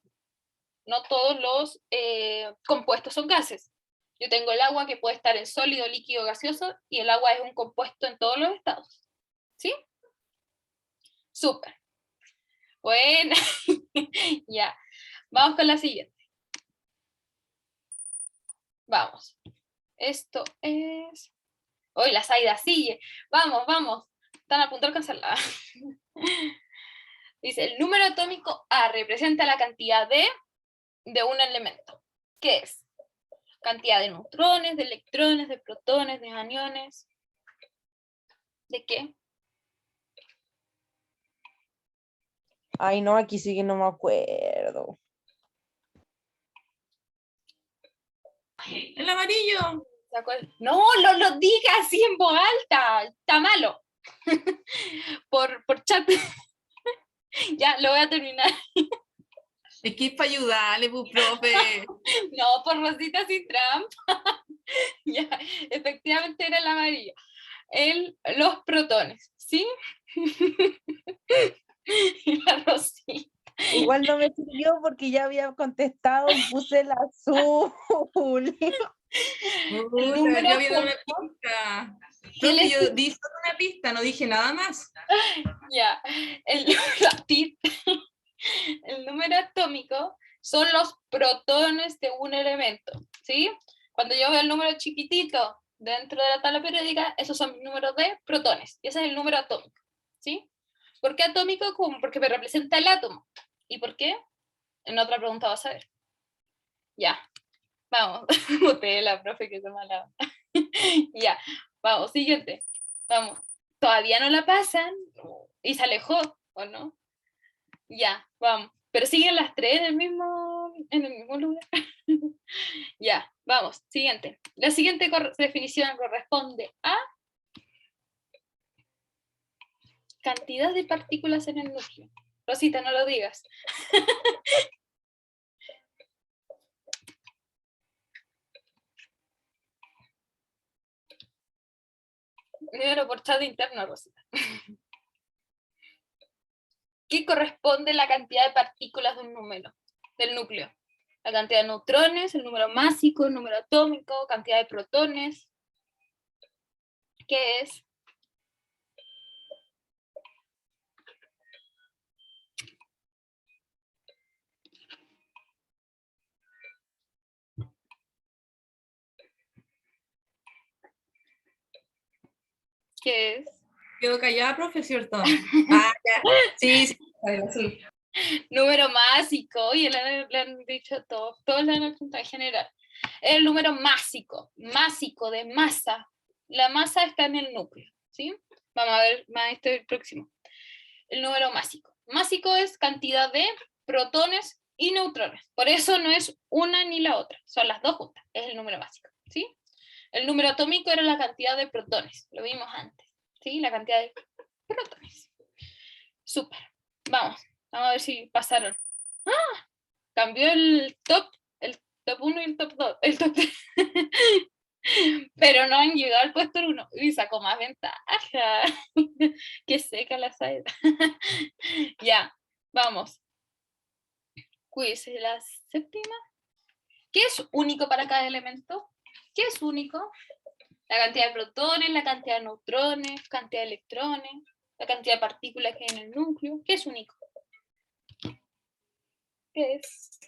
S1: compuestos son gases. Yo tengo el agua que puede estar en sólido, líquido, gaseoso, y el agua es un compuesto en todos los estados. ¿Sí? Súper. Bueno, ya. Vamos con la siguiente. Vamos. Esto es... Hoy la Zaida sigue. Vamos, vamos. Están a punto de alcanzarla. Dice, el número atómico A representa la cantidad de un elemento. ¿Qué es? Cantidad de neutrones, de electrones, de protones, de aniones. ¿De qué?
S2: Ay, no, aquí sí que no me acuerdo.
S5: El amarillo.
S1: No, lo diga así en voz alta. Está malo. por chat. Ya, lo voy a terminar.
S5: Es que es para ayudarle, pues, profe.
S1: No, por Rosita sin trampa. Ya, efectivamente era el amarillo. Los protones, ¿sí? Y la Rosita.
S2: Igual no me sirvió porque ya había contestado y puse el azul.
S5: Puta,
S1: número
S5: yo había dado una
S1: atómico.
S5: pista.
S1: ¿Qué
S5: Profe,
S1: les-
S5: yo di solo una pista, no dije nada más.
S1: Ya, la pista. El número atómico son los protones de un elemento, ¿sí? Cuando yo veo el número chiquitito dentro de la tabla periódica, esos son números de protones, y ese es el número atómico, ¿sí? ¿Por qué atómico? Porque me representa el átomo. ¿Y por qué? En otra pregunta vas a ver. Ya, vamos. Usted la profe que se mala. Ya, vamos, siguiente. Vamos. ¿Todavía no la pasan? ¿Y se alejó o no? Ya, vamos. Pero siguen las 3 en el mismo lugar. Ya, vamos, siguiente. La siguiente definición corresponde a cantidad de partículas en el núcleo. Rosita, no lo digas. Primero por chat interno, Rosita. ¿Qué corresponde la cantidad de partículas de un número, del núcleo? La cantidad de neutrones, el número másico, el número atómico, cantidad de protones. ¿Qué es? ¿Qué es?
S5: Quedó callada, profe, ¿cierto? Ah, ya. Sí, sí, el azul.
S1: Número másico, y le han dicho todos le han apuntado en general. El número másico de masa. La masa está en el núcleo, ¿sí? Vamos a ver más el próximo. El número másico. Másico es cantidad de protones y neutrones. Por eso no es una ni la otra, son las dos juntas. Es el número másico, ¿sí? El número atómico era la cantidad de protones, lo vimos antes, ¿sí? La cantidad de protones. Súper. Vamos a ver si pasaron. ¡Ah! Cambió el top 1 y el top 2. El top 3. Pero no han llegado al puesto 1 y sacó más ventaja. Qué seca la Saida. Ya, vamos. Quiz, la séptima. ¿Qué es único para cada elemento? ¿Qué es único? La cantidad de protones, la cantidad de neutrones, cantidad de electrones, la cantidad de partículas que hay en el núcleo. ¿Qué es único? ¿Qué es?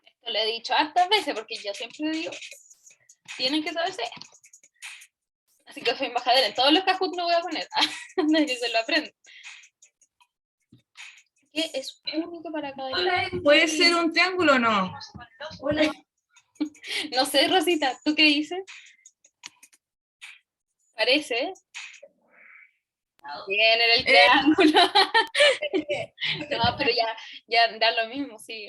S1: Esto lo he dicho hartas veces porque yo siempre digo, tienen que saberse esto. Así que soy embajadora en todos los Kahoot no voy a poner, de que se lo aprenda. ¿Qué es único para cada elemento?
S5: ¿Puede ser un triángulo o no? Hola.
S1: No sé, Rosita, ¿tú qué dices? Parece. Bien, era el triángulo. No, pero ya da lo mismo, sí.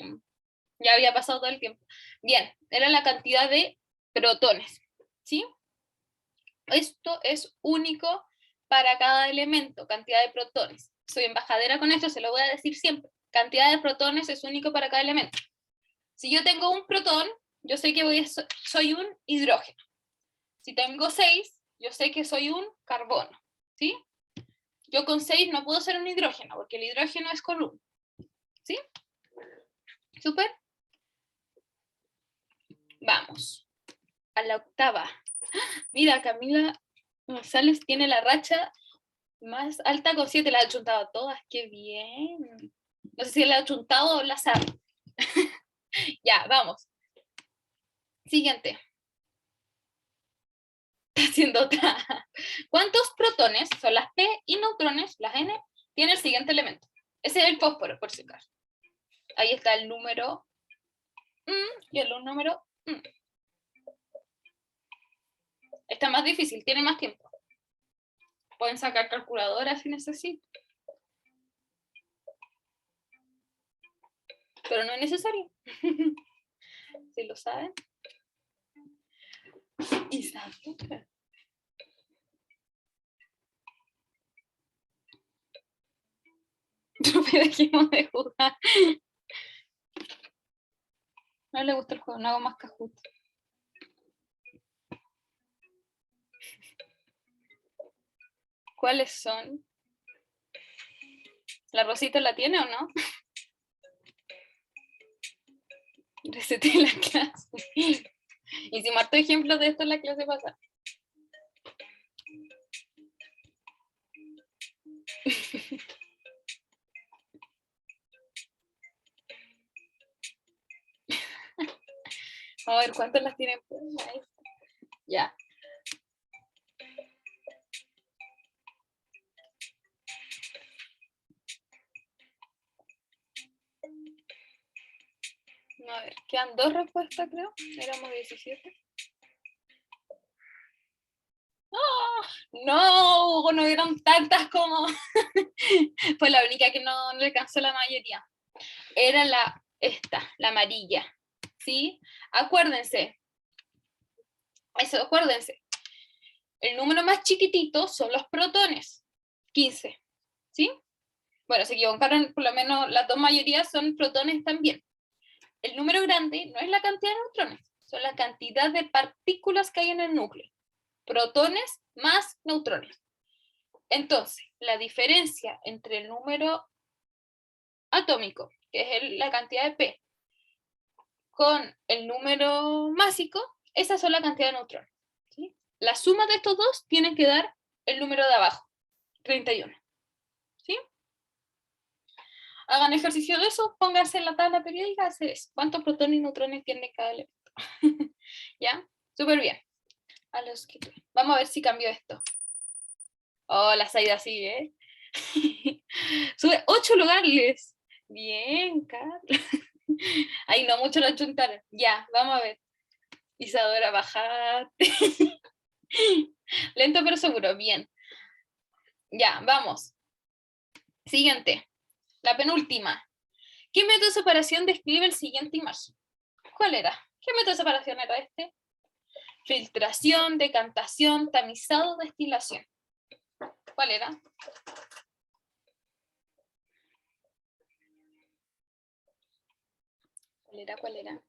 S1: Ya había pasado todo el tiempo. Bien, era la cantidad de protones, ¿sí? Esto es único para cada elemento, cantidad de protones. Soy embajadora con esto, se lo voy a decir siempre. Cantidad de protones es único para cada elemento. Si yo tengo un protón, yo sé que soy un hidrógeno. Si tengo 6, yo sé que soy un carbono, ¿sí? Yo con 6 no puedo ser un hidrógeno, porque el hidrógeno es con 1, ¿sí? ¿Súper? Vamos a la octava. Mira, Camila González tiene la racha más alta con 7, la ha chuntado a todas, qué bien. No sé si la ha chuntado o la sabe. Ya, vamos. Siguiente. Está haciendo otra. ¿Cuántos protones, son las P, y neutrones, las N, tiene el siguiente elemento? Ese es el fósforo, por si acaso. Ahí está el número y el número. Está más difícil, tiene más tiempo. Pueden sacar calculadora si necesitan. Pero no es necesario. Si lo saben. Exacto. Dejemos de jugar. No le gusta el juego, no hago más Kahoot. ¿Cuáles son? ¿La Rosita la tiene o no? Reseté la clase. Hicimos harto ejemplos de esto en la clase pasada. A ver, ¿cuántas las tienen? Ahí está. Ya. A ver, quedan 2 respuestas, creo. Éramos 17. ¡Oh! No, no hubieron tantas como... Fue la única que no le alcanzó la mayoría. Era la amarilla. ¿Sí? Acuérdense. Eso, acuérdense. El número más chiquitito son los protones. 15. ¿Sí? Bueno, se equivocaron, por lo menos las dos mayorías son protones también. El número grande no es la cantidad de neutrones, son la cantidad de partículas que hay en el núcleo. Protones más neutrones. Entonces, la diferencia entre el número atómico, que es la cantidad de P, con el número másico, esas son la cantidad de neutrones. ¿Sí? La suma de estos dos tienen que dar el número de abajo, 31. ¿Sí? Hagan ejercicio de eso, pónganse en la tabla periódica, hacer eso. ¿Cuántos protones y neutrones tiene cada elemento? ¿Ya? Súper bien. Vamos a ver si cambió esto. Oh, la Saida sigue, ¿eh? Sube 8 lugares. Bien, Carlos. Ay, no, mucho la chuntaron. Ya, vamos a ver. Isadora, bajate. Lento pero seguro, bien. Ya, vamos. Siguiente. La penúltima. ¿Qué método de separación describe el siguiente imagen? ¿Cuál era? ¿Qué método de separación era este? Filtración, decantación, tamizado, destilación. ¿Cuál era? ¿Cuál era? ¿Cuál era?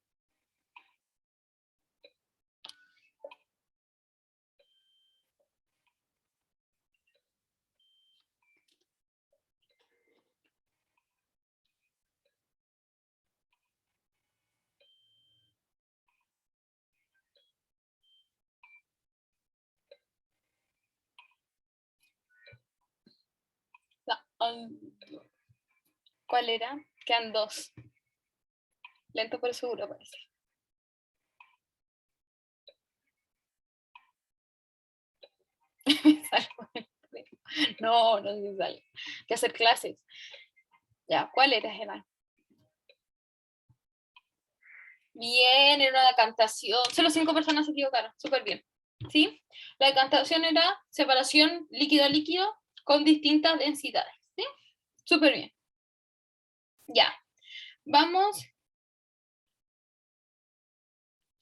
S1: ¿Cuál era? Quedan dos. Lento pero seguro parece. No, no se sale. Hay que hacer clases. Ya, ¿cuál era, Gerard? Bien, era una decantación. Solo 5 personas se equivocaron. Súper bien. ¿Sí? La decantación era separación líquido-líquido con distintas densidades. ¿Sí? Súper bien. Ya. Vamos.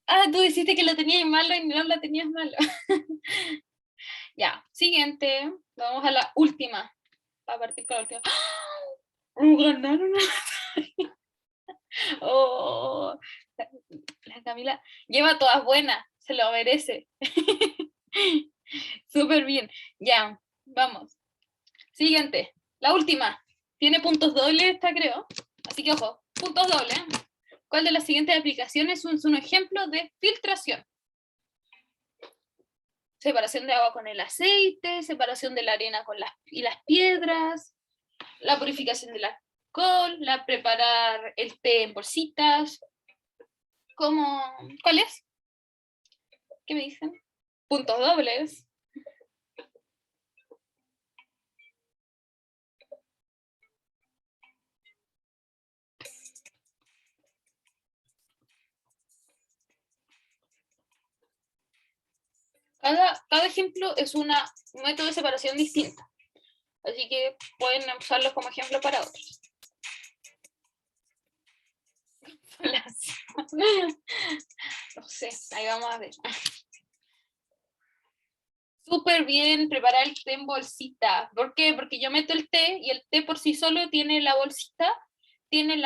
S1: Ah, tú dijiste que lo tenías malo y no la tenías malo. Ya. Siguiente. Vamos a la última. Para partir con la última. ¡Ah! Ganaron. Oh, la Camila lleva todas buenas, se lo merece. Súper bien. Ya, vamos. Siguiente, la última. Tiene puntos dobles esta, creo. Así que ojo, puntos dobles. ¿Cuál de las siguientes aplicaciones es un ejemplo de filtración? Separación de agua con el aceite, separación de la arena con las piedras, la purificación del alcohol, la preparar el té en bolsitas. ¿Cuál es? ¿Qué me dicen? Puntos dobles. Cada ejemplo es un método de separación distinto. Así que pueden usarlos como ejemplo para otros. No sé, ahí vamos a ver. Súper bien preparar el té en bolsita. ¿Por qué? Porque yo meto el té y el té por sí solo tiene la bolsita, tiene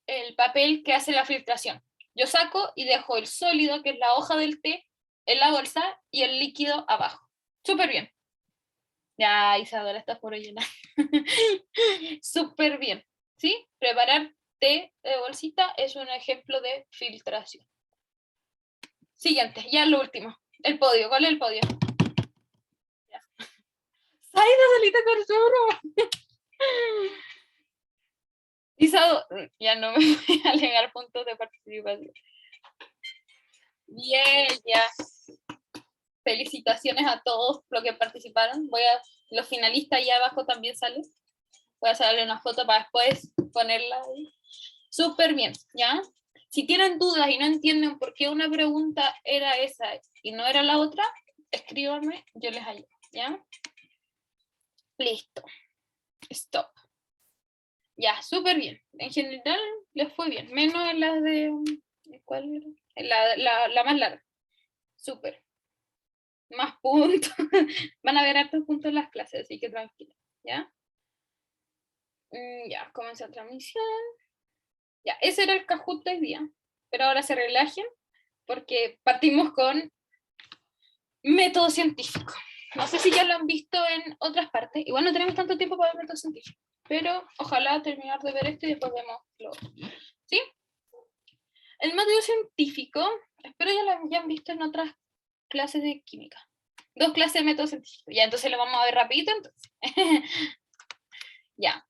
S1: el papel que hace la filtración. Yo saco y dejo el sólido, que es la hoja del té, en la bolsa y el líquido abajo. Súper bien. Ya, Isadora, estás por llenar. Súper bien. ¿Sí? Preparar té de bolsita es un ejemplo de filtración. Siguiente, ya lo último. El podio. ¿Cuál es el podio? Ya. ¡Saida, Solita Corsuro! Isadora, ya no me voy a alegar puntos de participación. Bien, ya. Felicitaciones a todos los que participaron. Los finalistas ahí abajo también salen. Voy a hacerle una foto para después ponerla ahí. Súper bien, ¿ya? Si tienen dudas y no entienden por qué una pregunta era esa y no era la otra, escríbanme, yo les ayudo, ¿ya? Listo. Stop. Ya, súper bien. En general les fue bien, menos en las de... ¿Cuál era? En la más larga. Súper. Más puntos. Van a ver hartos puntos en las clases, así que tranquilo, ¿ya? Ya, comenzó la transmisión. Ya, ese era el Kahoot de hoy día. Pero ahora se relajen porque partimos con método científico. No sé si ya lo han visto en otras partes. Igual no tenemos tanto tiempo para ver método científico. Pero ojalá terminar de ver esto y después vemos lo otro. ¿Sí? El método científico, espero ya lo hayan visto en otras clases de química. 2 clases de método científico. Ya, entonces lo vamos a ver rapidito entonces. Ya.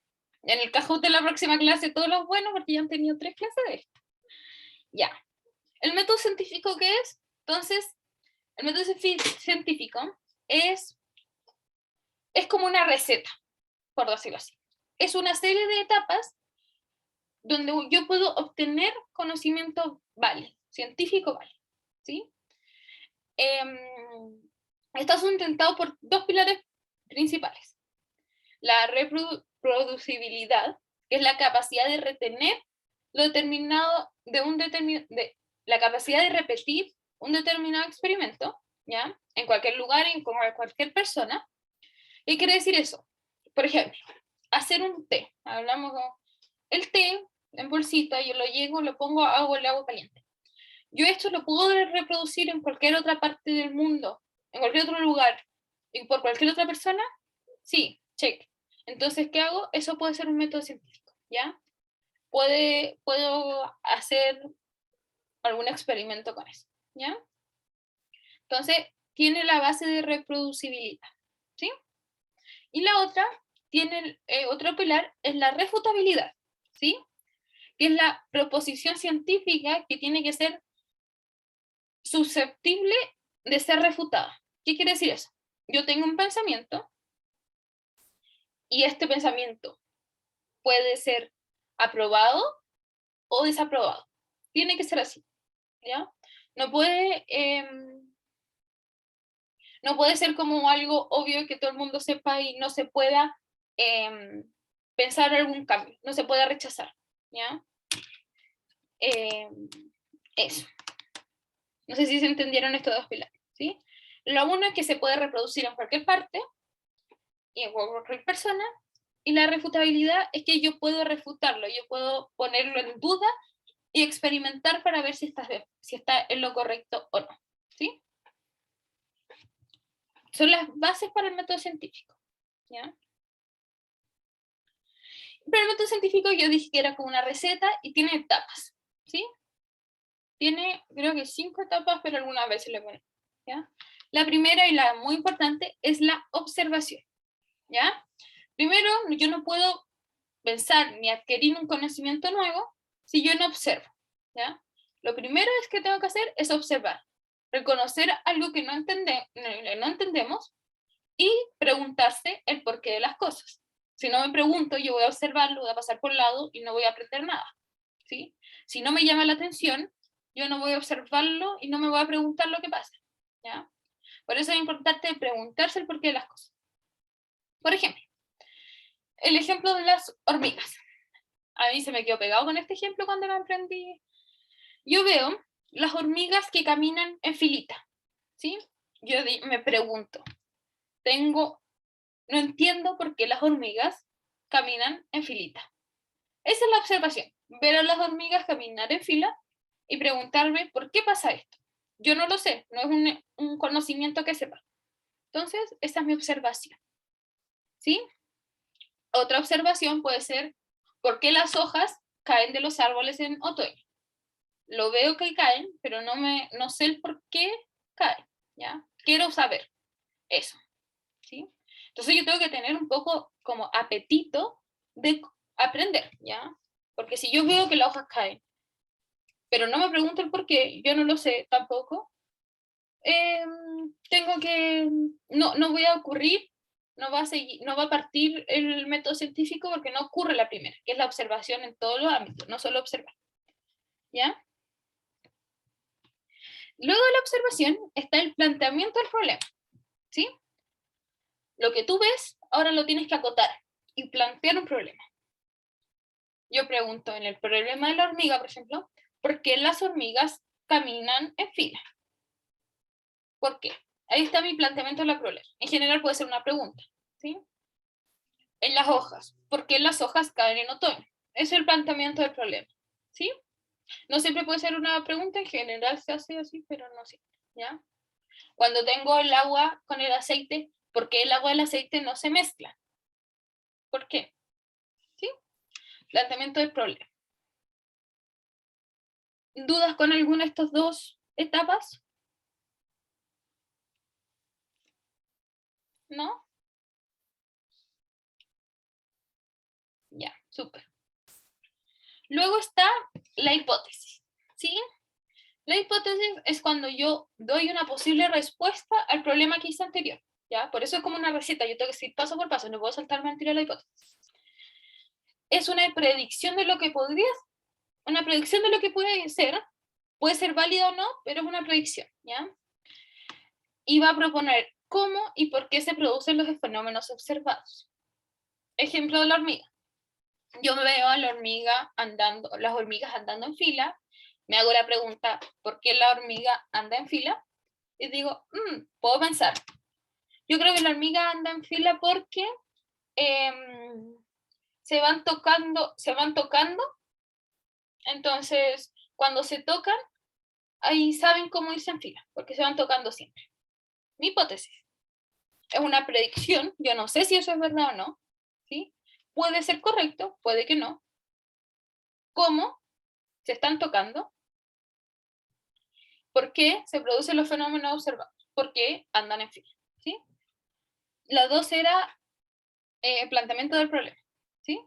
S1: En el Kahoot de la próxima clase todos los buenos porque ya han tenido 3 clases de esto. Ya. ¿El método científico qué es? Entonces, el método científico es como una receta, por decirlo así. Es una serie de etapas donde yo puedo obtener conocimiento científico válido, ¿sí? Está sustentado por 2 pilares principales. La reproducibilidad, que es la capacidad de retener lo determinado de la capacidad de repetir un determinado experimento, ¿ya? En cualquier lugar, en cualquier persona. ¿Qué quiere decir eso? Por ejemplo, hacer un té. Hablamos de el té, en bolsita, yo lo llego, lo pongo, hago el agua caliente. Yo esto lo puedo reproducir en cualquier otra parte del mundo, en cualquier otro lugar, y por cualquier otra persona, sí, check. Entonces, ¿qué hago? Eso puede ser un método científico, ¿ya? Puedo hacer algún experimento con eso, ¿ya? Entonces, tiene la base de reproducibilidad, ¿sí? Y la otra, tiene otro pilar, es la refutabilidad, ¿sí? Que es la proposición científica que tiene que ser susceptible de ser refutada. ¿Qué quiere decir eso? Yo tengo un pensamiento y este pensamiento puede ser aprobado o desaprobado. Tiene que ser así, ¿ya? No puede ser como algo obvio que todo el mundo sepa y no se pueda pensar algún cambio, no se pueda rechazar, ¿ya? Eso. No sé si se entendieron estos dos pilares, ¿sí? Lo uno es que se puede reproducir en cualquier parte y en cualquier persona, y la refutabilidad es que yo puedo refutarlo, yo puedo ponerlo en duda y experimentar para ver si está en lo correcto o no, ¿sí? Son las bases para el método científico, ¿ya? Pero el método científico yo dije que era como una receta y tiene etapas, ¿sí? Tiene, creo que 5 etapas, pero algunas veces le ponen, ¿ya? La primera y la muy importante es la observación, ¿ya? Primero, yo no puedo pensar ni adquirir un conocimiento nuevo si yo no observo, ¿ya? Lo primero es que tengo que hacer es observar, reconocer algo que no entendemos y preguntarse el porqué de las cosas. Si no me pregunto, yo voy a observarlo, voy a pasar por el lado y no voy a aprender nada, ¿sí? Si no me llama la atención, yo no voy a observarlo y no me voy a preguntar lo que pasa, ¿ya? Por eso es importante preguntarse el porqué de las cosas. Por ejemplo, el ejemplo de las hormigas. A mí se me quedó pegado con este ejemplo cuando lo aprendí. Yo veo las hormigas que caminan en filita, ¿sí? Yo me pregunto, no entiendo por qué las hormigas caminan en filita. Esa es la observación, ver a las hormigas caminar en fila y preguntarme por qué pasa esto. Yo no lo sé, no es un conocimiento que sepa. Entonces, esa es mi observación, ¿sí? Otra observación puede ser por qué las hojas caen de los árboles en otoño. Lo veo que caen, pero no sé el por qué caen, ¿ya? Quiero saber eso, ¿sí? Entonces yo tengo que tener un poco como apetito de aprender, ¿ya? Porque si yo veo que las hojas caen, pero no me pregunto el por qué, yo no lo sé tampoco, no voy a ocurrir, no va a partir el método científico porque no ocurre la primera, que es la observación en todos los ámbitos, no solo observar, ¿ya? Luego de la observación está el planteamiento del problema, ¿sí? Lo que tú ves, ahora lo tienes que acotar y plantear un problema. Yo pregunto en el problema de la hormiga, por ejemplo, ¿por qué las hormigas caminan en fila? ¿Por qué? Ahí está mi planteamiento del problema. En general puede ser una pregunta, ¿sí? En las hojas, ¿por qué las hojas caen en otoño? Es el planteamiento del problema, ¿sí? No siempre puede ser una pregunta, en general se hace así, pero no siempre, ¿ya? Cuando tengo el agua con el aceite, ¿por qué el agua y el aceite no se mezclan? ¿Por qué? ¿Sí? Planteamiento del problema. ¿Dudas con alguna de estas dos etapas? ¿No? Ya, súper. Luego está la hipótesis, ¿sí? La hipótesis es cuando yo doy una posible respuesta al problema que hice anterior, ¿ya? Por eso es como una receta, yo tengo que seguir paso por paso, no puedo saltarme a tirar la hipótesis. Es una predicción de lo que una predicción de lo que puede ser válida o no, pero es una predicción, ¿ya? Y va a proponer cómo y por qué se producen los fenómenos observados. Ejemplo de la hormiga. Yo me veo a las hormigas andando en fila, me hago la pregunta, ¿por qué la hormiga anda en fila? Y digo, puedo pensar. Yo creo que la hormiga anda en fila porque se van tocando Entonces, cuando se tocan, ahí saben cómo irse en fila, porque se van tocando siempre. Mi hipótesis es una predicción, yo no sé si eso es verdad o no, ¿sí? Puede ser correcto, puede que no. ¿Cómo se están tocando? ¿Por qué se producen los fenómenos observados? ¿Por qué andan en fila? ¿Sí? La 2 era planteamiento del problema, ¿sí?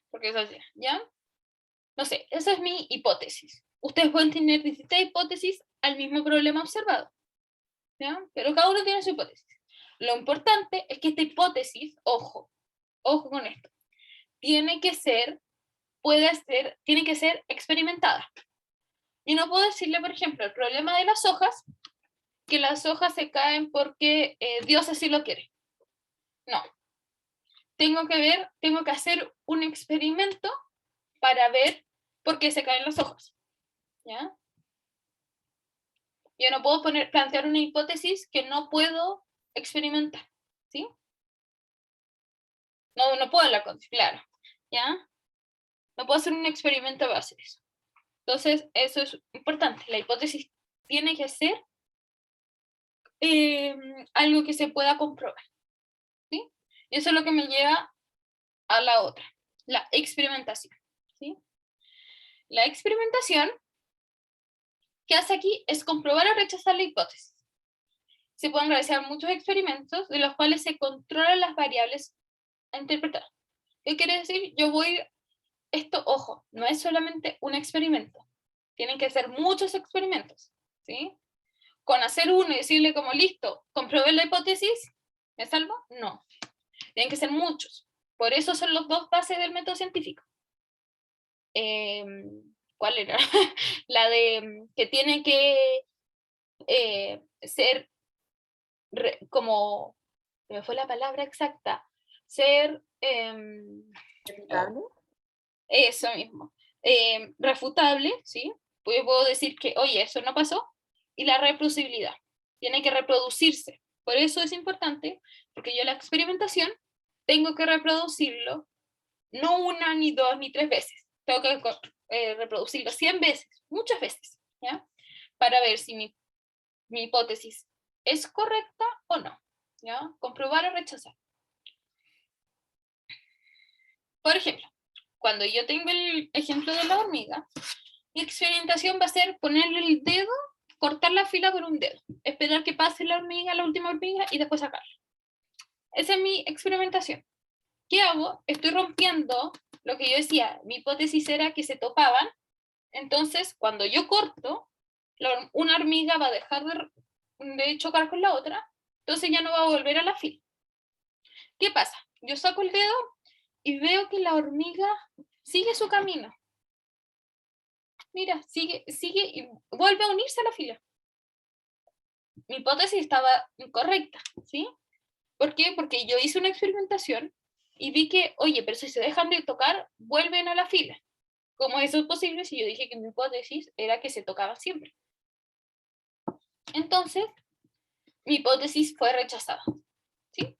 S1: Porque eso es, ¿ya? No sé, esa es mi hipótesis. Ustedes pueden tener distintas hipótesis al mismo problema observado, ¿ya? Pero cada uno tiene su hipótesis. Lo importante es que esta hipótesis, ojo con esto, tiene que ser experimentada. Y no puedo decirle, por ejemplo, el problema de las hojas, que las hojas se caen porque Dios así lo quiere. No. Tengo que hacer un experimento para ver por qué se caen las hojas. ¿Ya? Yo no puedo plantear una hipótesis que no puedo experimentar. ¿Sí? No puedo hablar con claro. ¿Ya? No puedo hacer un experimento a base de eso. Entonces, eso es importante. La hipótesis tiene que ser algo que se pueda comprobar. ¿Sí? Y eso es lo que me lleva a la otra, la experimentación. ¿Sí? La experimentación, ¿qué hace aquí? Es comprobar o rechazar la hipótesis. Se pueden realizar muchos experimentos de los cuales se controlan las variables a interpretar. ¿Qué quiere decir? Esto, ojo, no es solamente un experimento. Tienen que ser muchos experimentos. ¿Sí? Con hacer uno y decirle como listo, comprobé la hipótesis, ¿me salvo? No. Tienen que ser muchos. Por eso son los dos bases del método científico. ¿Cuál era? La de que tiene que ser como, me fue la palabra exacta, ser
S2: ¿Replicable?
S1: eso mismo, refutable, ¿sí? Pues yo puedo decir que, oye, eso no pasó, y la reproducibilidad, tiene que reproducirse. Por eso es importante, porque yo la experimentación tengo que reproducirlo, no una, ni dos, ni tres veces, tengo que reproducirlo 100 veces, muchas veces, ¿ya? Para ver si mi hipótesis es correcta o no, ¿ya? Comprobar o rechazar. Por ejemplo, cuando yo tengo el ejemplo de la hormiga, mi experimentación va a ser ponerle el dedo, cortar la fila por un dedo, esperar que pase la hormiga, la última hormiga, y después sacarla. Esa es mi experimentación. ¿Qué hago? Estoy rompiendo lo que yo decía, mi hipótesis era que se topaban, entonces cuando yo corto, una hormiga va a dejar de chocar con la otra, entonces ya no va a volver a la fila. ¿Qué pasa? Yo saco el dedo y veo que la hormiga sigue su camino. Mira, sigue y vuelve a unirse a la fila. Mi hipótesis estaba incorrecta, ¿sí? ¿Por qué? Porque yo hice una experimentación y vi que, oye, pero si se dejan de tocar, vuelven a la fila. ¿Cómo eso es posible si yo dije que mi hipótesis era que se tocaban siempre? Entonces, mi hipótesis fue rechazada, ¿sí?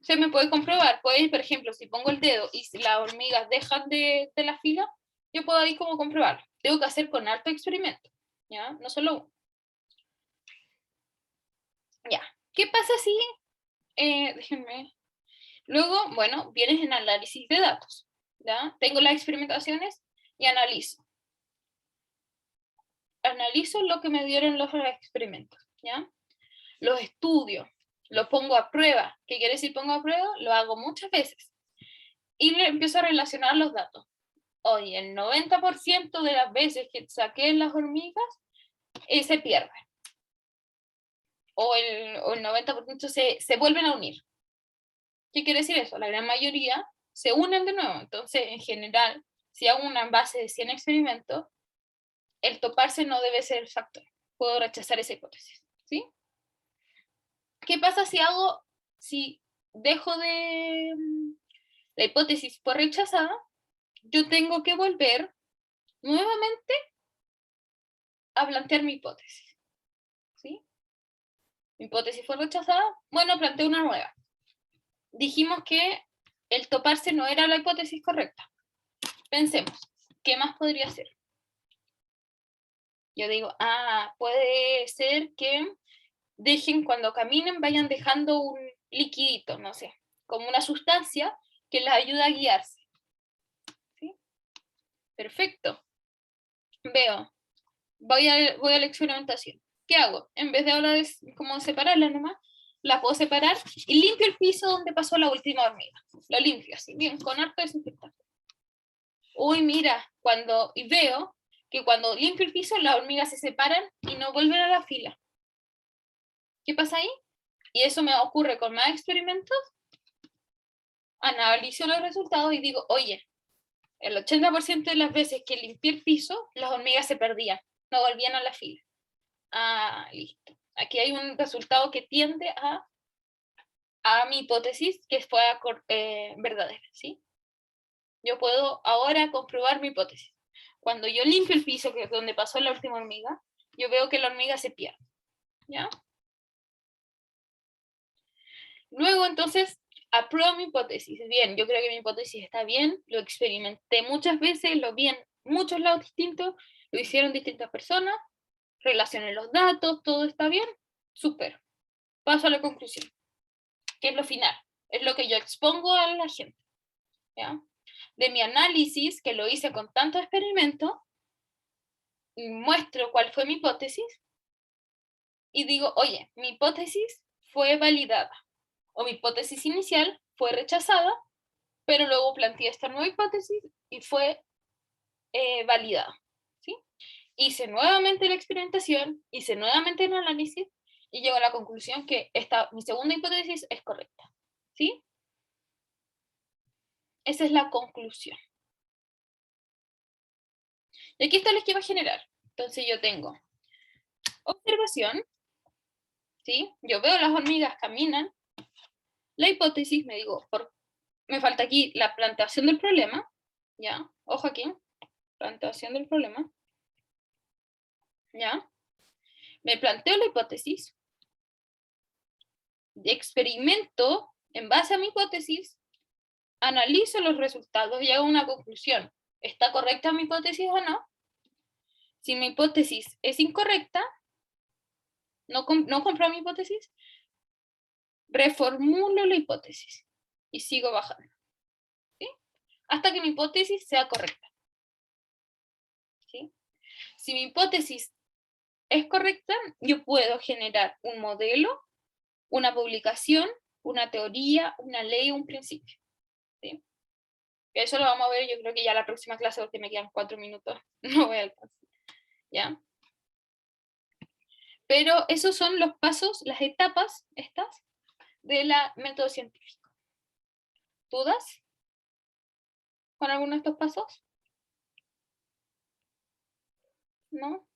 S1: Se me puede comprobar, puede, por ejemplo, si pongo el dedo y si las hormigas dejan de la fila, yo puedo ahí como comprobarlo. Tengo que hacer con harto experimento, ¿ya? No solo uno. Ya. ¿Qué pasa si, déjenme, luego, bueno, vienes en análisis de datos, ¿ya? Tengo las experimentaciones y analizo. Analizo lo que me dieron los experimentos, ¿ya? Los estudio, lo pongo a prueba. ¿Qué quiere decir pongo a prueba? Lo hago muchas veces. Y le empiezo a relacionar los datos. Oye, el 90% de las veces que saqué las hormigas, se pierde. O el 90% se vuelven a unir. ¿Qué quiere decir eso? La gran mayoría se unen de nuevo. Entonces, en general, si hago una base de 100 experimentos, el toparse no debe ser el factor. Puedo rechazar esa hipótesis, ¿sí? ¿Qué pasa si dejo de la hipótesis por rechazada? Yo tengo que volver nuevamente a plantear mi hipótesis, ¿sí? Mi hipótesis fue rechazada, bueno, planteo una nueva. Dijimos que el toparse no era la hipótesis correcta. Pensemos, ¿qué más podría ser? Yo digo, puede ser que dejen, cuando caminen, vayan dejando un liquidito, no sé, como una sustancia que les ayuda a guiarse. ¿Sí? Perfecto. Veo, voy a la experimentación. ¿Qué hago? En vez de ahora como separarla nomás, la puedo separar y limpio el piso donde pasó la última hormiga. Lo limpio así, bien, con harto desinfectante. Uy, mira, y veo que cuando limpio el piso, las hormigas se separan y no vuelven a la fila. ¿Qué pasa ahí? Y eso me ocurre con más experimentos. Analizo los resultados y digo, oye, el 80% de las veces que limpié el piso, las hormigas se perdían, no volvían a la fila. Listo. Aquí hay un resultado que tiende a mi hipótesis que fue verdadera, ¿sí? Yo puedo ahora comprobar mi hipótesis. Cuando yo limpio el piso, que es donde pasó la última hormiga, yo veo que la hormiga se pierde, ¿ya? Luego, entonces, apruebo mi hipótesis. Bien, yo creo que mi hipótesis está bien, lo experimenté muchas veces, lo vi en muchos lados distintos, lo hicieron distintas personas, relacioné los datos, todo está bien, súper. Paso a la conclusión, que es lo final, es lo que yo expongo a la gente, ¿ya? De mi análisis, que lo hice con tantos experimentos, muestro cuál fue mi hipótesis y digo, oye, mi hipótesis fue validada, o mi hipótesis inicial fue rechazada, pero luego planteé esta nueva hipótesis y fue validada, ¿sí? Hice nuevamente la experimentación, hice nuevamente el análisis y llego a la conclusión que mi segunda hipótesis es correcta, ¿sí? Esa es la conclusión. Y aquí está el esquema general. Entonces yo tengo observación, ¿sí? Yo veo las hormigas caminan. La hipótesis, me falta aquí la planteación del problema, ¿ya? Ojo aquí, planteación del problema, ¿ya? Me planteo la hipótesis, experimento en base a mi hipótesis, analizo los resultados y hago una conclusión. ¿Está correcta mi hipótesis o no? Si mi hipótesis es incorrecta, no compro mi hipótesis, reformulo la hipótesis y sigo bajando, ¿sí? Hasta que mi hipótesis sea correcta, ¿sí? Si mi hipótesis es correcta, yo puedo generar un modelo, una publicación, una teoría, una ley, un principio, ¿sí? Eso lo vamos a ver, yo creo que ya la próxima clase, porque me quedan 4 minutos, no voy a alcanzar, ¿ya? Pero esos son los pasos, las etapas estas del método científico. ¿Dudas con alguno de estos pasos? ¿No?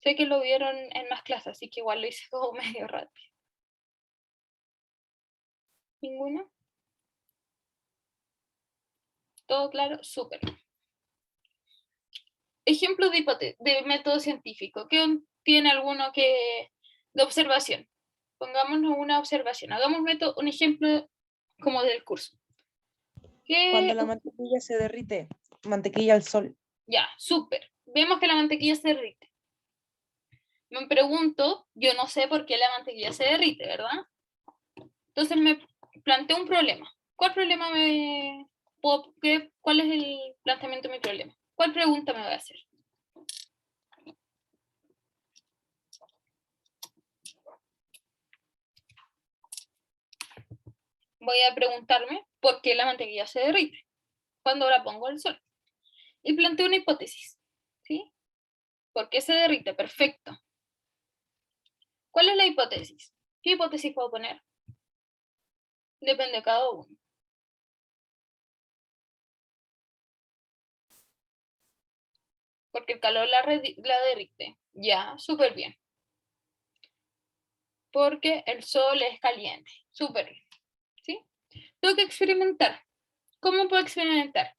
S1: Sé que lo vieron en más clases, así que igual lo hice todo medio rápido. ¿Ninguno? ¿Todo claro? Súper. Ejemplos de método científico. ¿Qué tiene alguno de observación? Pongámonos una observación. Hagamos un ejemplo como del curso.
S2: Cuando la mantequilla se derrite, mantequilla al sol.
S1: Ya, súper. Vemos que la mantequilla se derrite. Me pregunto, yo no sé por qué la mantequilla se derrite, ¿verdad? Entonces me planteo un problema. ¿Cuál cuál es el planteamiento de mi problema? ¿Cuál pregunta me voy a hacer? Voy a preguntarme por qué la mantequilla se derrite cuando la pongo al sol. Y planteo una hipótesis, ¿sí? ¿Por qué se derrite? Perfecto. ¿Cuál es la hipótesis? ¿Qué hipótesis puedo poner? Depende de cada uno. Porque el calor la derrite. Ya, súper bien. Porque el sol es caliente. Súper bien. ¿Sí? Tengo que experimentar. ¿Cómo puedo experimentar?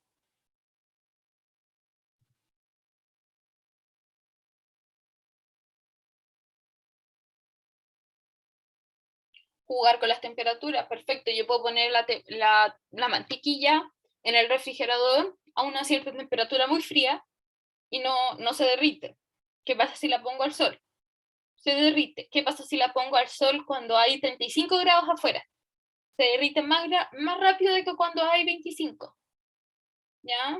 S1: Jugar con las temperaturas. Perfecto. Yo puedo poner la mantequilla en el refrigerador a una cierta temperatura muy fría y no se derrite. ¿Qué pasa si la pongo al sol? Se derrite. ¿Qué pasa si la pongo al sol cuando hay 35 grados afuera? Se derrite más rápido de que cuando hay 25. ¿Ya?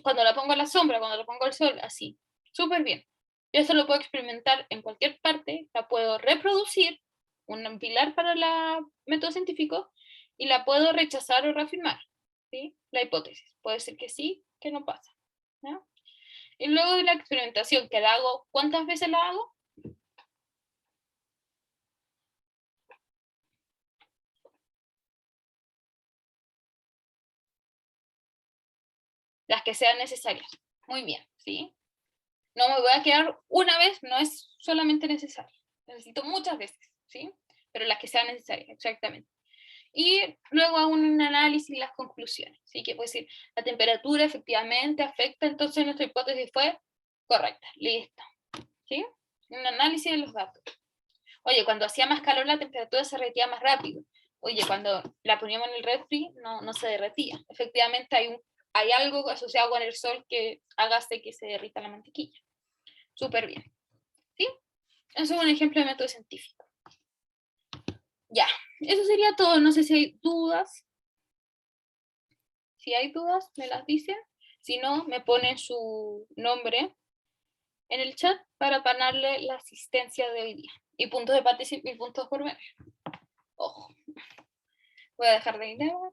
S1: Cuando la pongo a la sombra, cuando la pongo al sol, así. Súper bien. Yo eso lo puedo experimentar en cualquier parte, la puedo reproducir, un pilar para el método científico, y la puedo rechazar o reafirmar, ¿sí? La hipótesis. Puede ser que sí, que no pasa. ¿Ya? Y luego de la experimentación, que la hago, ¿cuántas veces la hago? Las que sean necesarias. Muy bien, ¿sí? No me voy a quedar una vez, no es solamente necesario. Necesito muchas veces, ¿sí? Pero las que sean necesarias, exactamente. Y luego hago un análisis y las conclusiones, ¿sí? Que puede decir, la temperatura efectivamente afecta, entonces nuestra hipótesis fue correcta, listo, ¿sí? Un análisis de los datos. Oye, cuando hacía más calor la temperatura se derretía más rápido. Oye, cuando la poníamos en el refri no se derretía. Efectivamente hay algo asociado con el sol que hace que se derrita la mantequilla. Súper bien, ¿sí? Eso es un ejemplo de método científico. Ya, eso sería todo. No sé si hay dudas. Si hay dudas, me las dicen. Si no, me ponen su nombre en el chat para ganarle la asistencia de hoy día. Y puntos de participación y puntos por medio. Ojo. Voy a dejar de grabar.